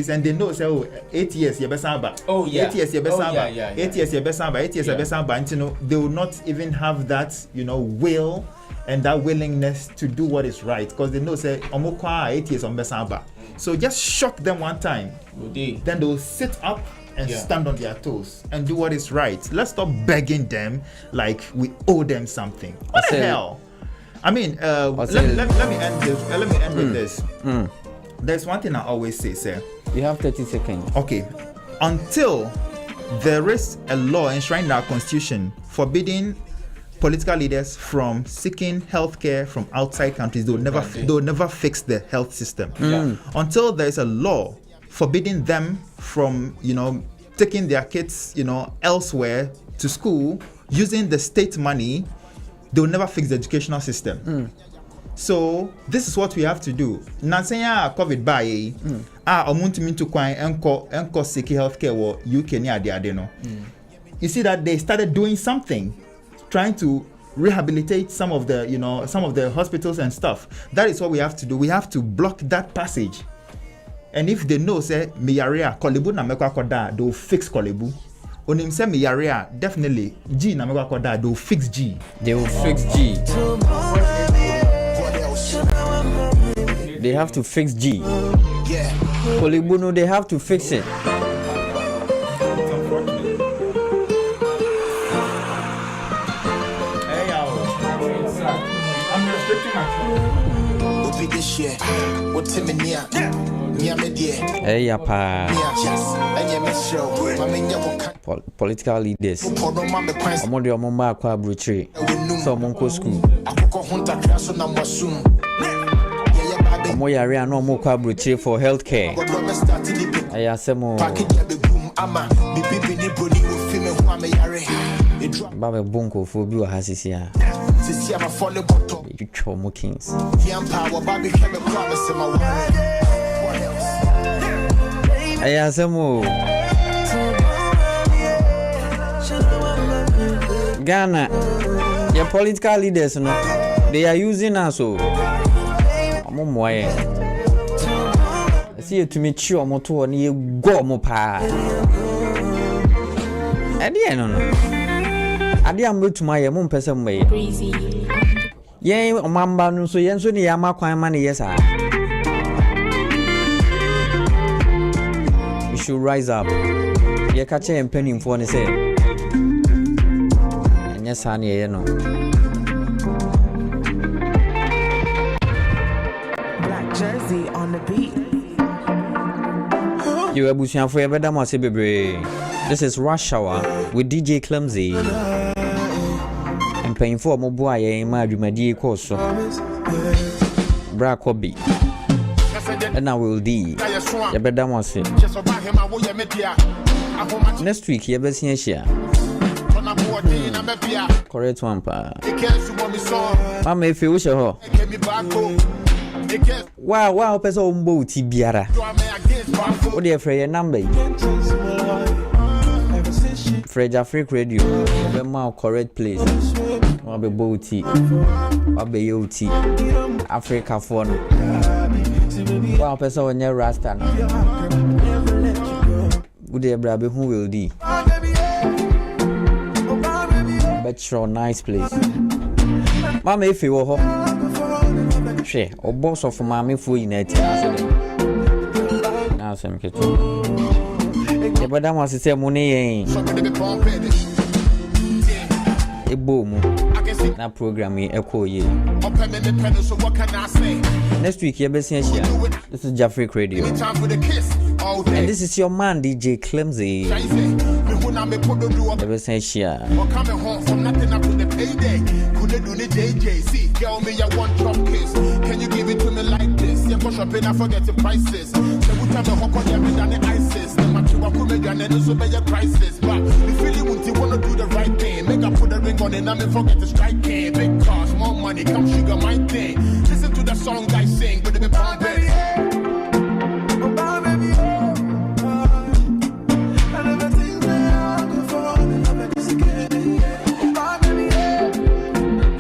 and they know say 8 years you best back. 8 years you best back. 8 years you best back. 8 years you best back. And they will not even have that will and that willingness to do what is right because they know say 8 years on best back. So just shock them one time. Then they will sit up and stand on their toes and do what is right. Let's stop begging them like we owe them something. What the hell? I mean, let me end this. Let me end with this. There's one thing I always say, sir. You have 30 seconds. Okay. Until there is a law enshrined in our constitution forbidding political leaders from seeking healthcare from outside countries, they'll never fix the health system. Until there is a law forbidding them from, taking their kids, elsewhere to school using the state money, they'll never fix the educational system. So this is what we have to do. Nansenya COVID by omuntu kwan enko seek healthcare wo UK ni ade no. You see that they started doing something, trying to rehabilitate some of the hospitals and stuff. That is what we have to do. We have to block that passage. And if they know say miyaria kolebu na mekwa koda, they'll fix kolebu. Onim say miyaria definitely G na mekwa koda, they'll fix G. They will fix G. They have to fix G. Kolebu no, they have to fix it. I'm restricting myself. Political leaders. Among kwa brutre. So monko school. Moya no mo kwa brutre for healthcare. Ayasemo. Baba bonko for bi wa hasisia. You chomo kings. Ayasemo. Ghana, your political leaders, they are using us. So, I see you to meet you on to near go mopa. At the end, I didn't to my own person way. Yea, Mamba, no so yen so near my money, yes, you should rise up. You catch a penny for the same. Yes, honey, Black Jersey on the beat. You are bushing for every damn baby. This is Rush Hour with DJ Clemzy. I'm paying for my boy, my dear course. Bra Kobe. And I will D. You better want to next week, you better see. Correct one, pa. Mama, if you wish her. Wow, person boat biara. What do you afraid your number? Fred Africa Radio. Be my correct place. What be boaty? What be yoti? Africa phone. Wow, person on your rasta. Good day, brother. Who will be? Betro, nice place. Mama, if you were she or boss of Mammy for United. Now, some kid. The brother wants to say money. A boom. Now, programming echo ye. Next week, you're best here. This is Jafric Radio. And this is your man, DJ Clemzy. Never say share. Coming home from nothing up to the payday. Couldn't do the JJC. Girl, me, I want drop kiss. Can you give it to me like this? Yeah, push up and I forget the prices. So we tell me how come you done the ISIS. The matua come again and also pay your crisis. But the feeling won't you wanna do the right thing. Make I put the ring on and I may forget to strike it. Big cars, more money, come sugar my thing. Listen to the song I sing, but they be pumping.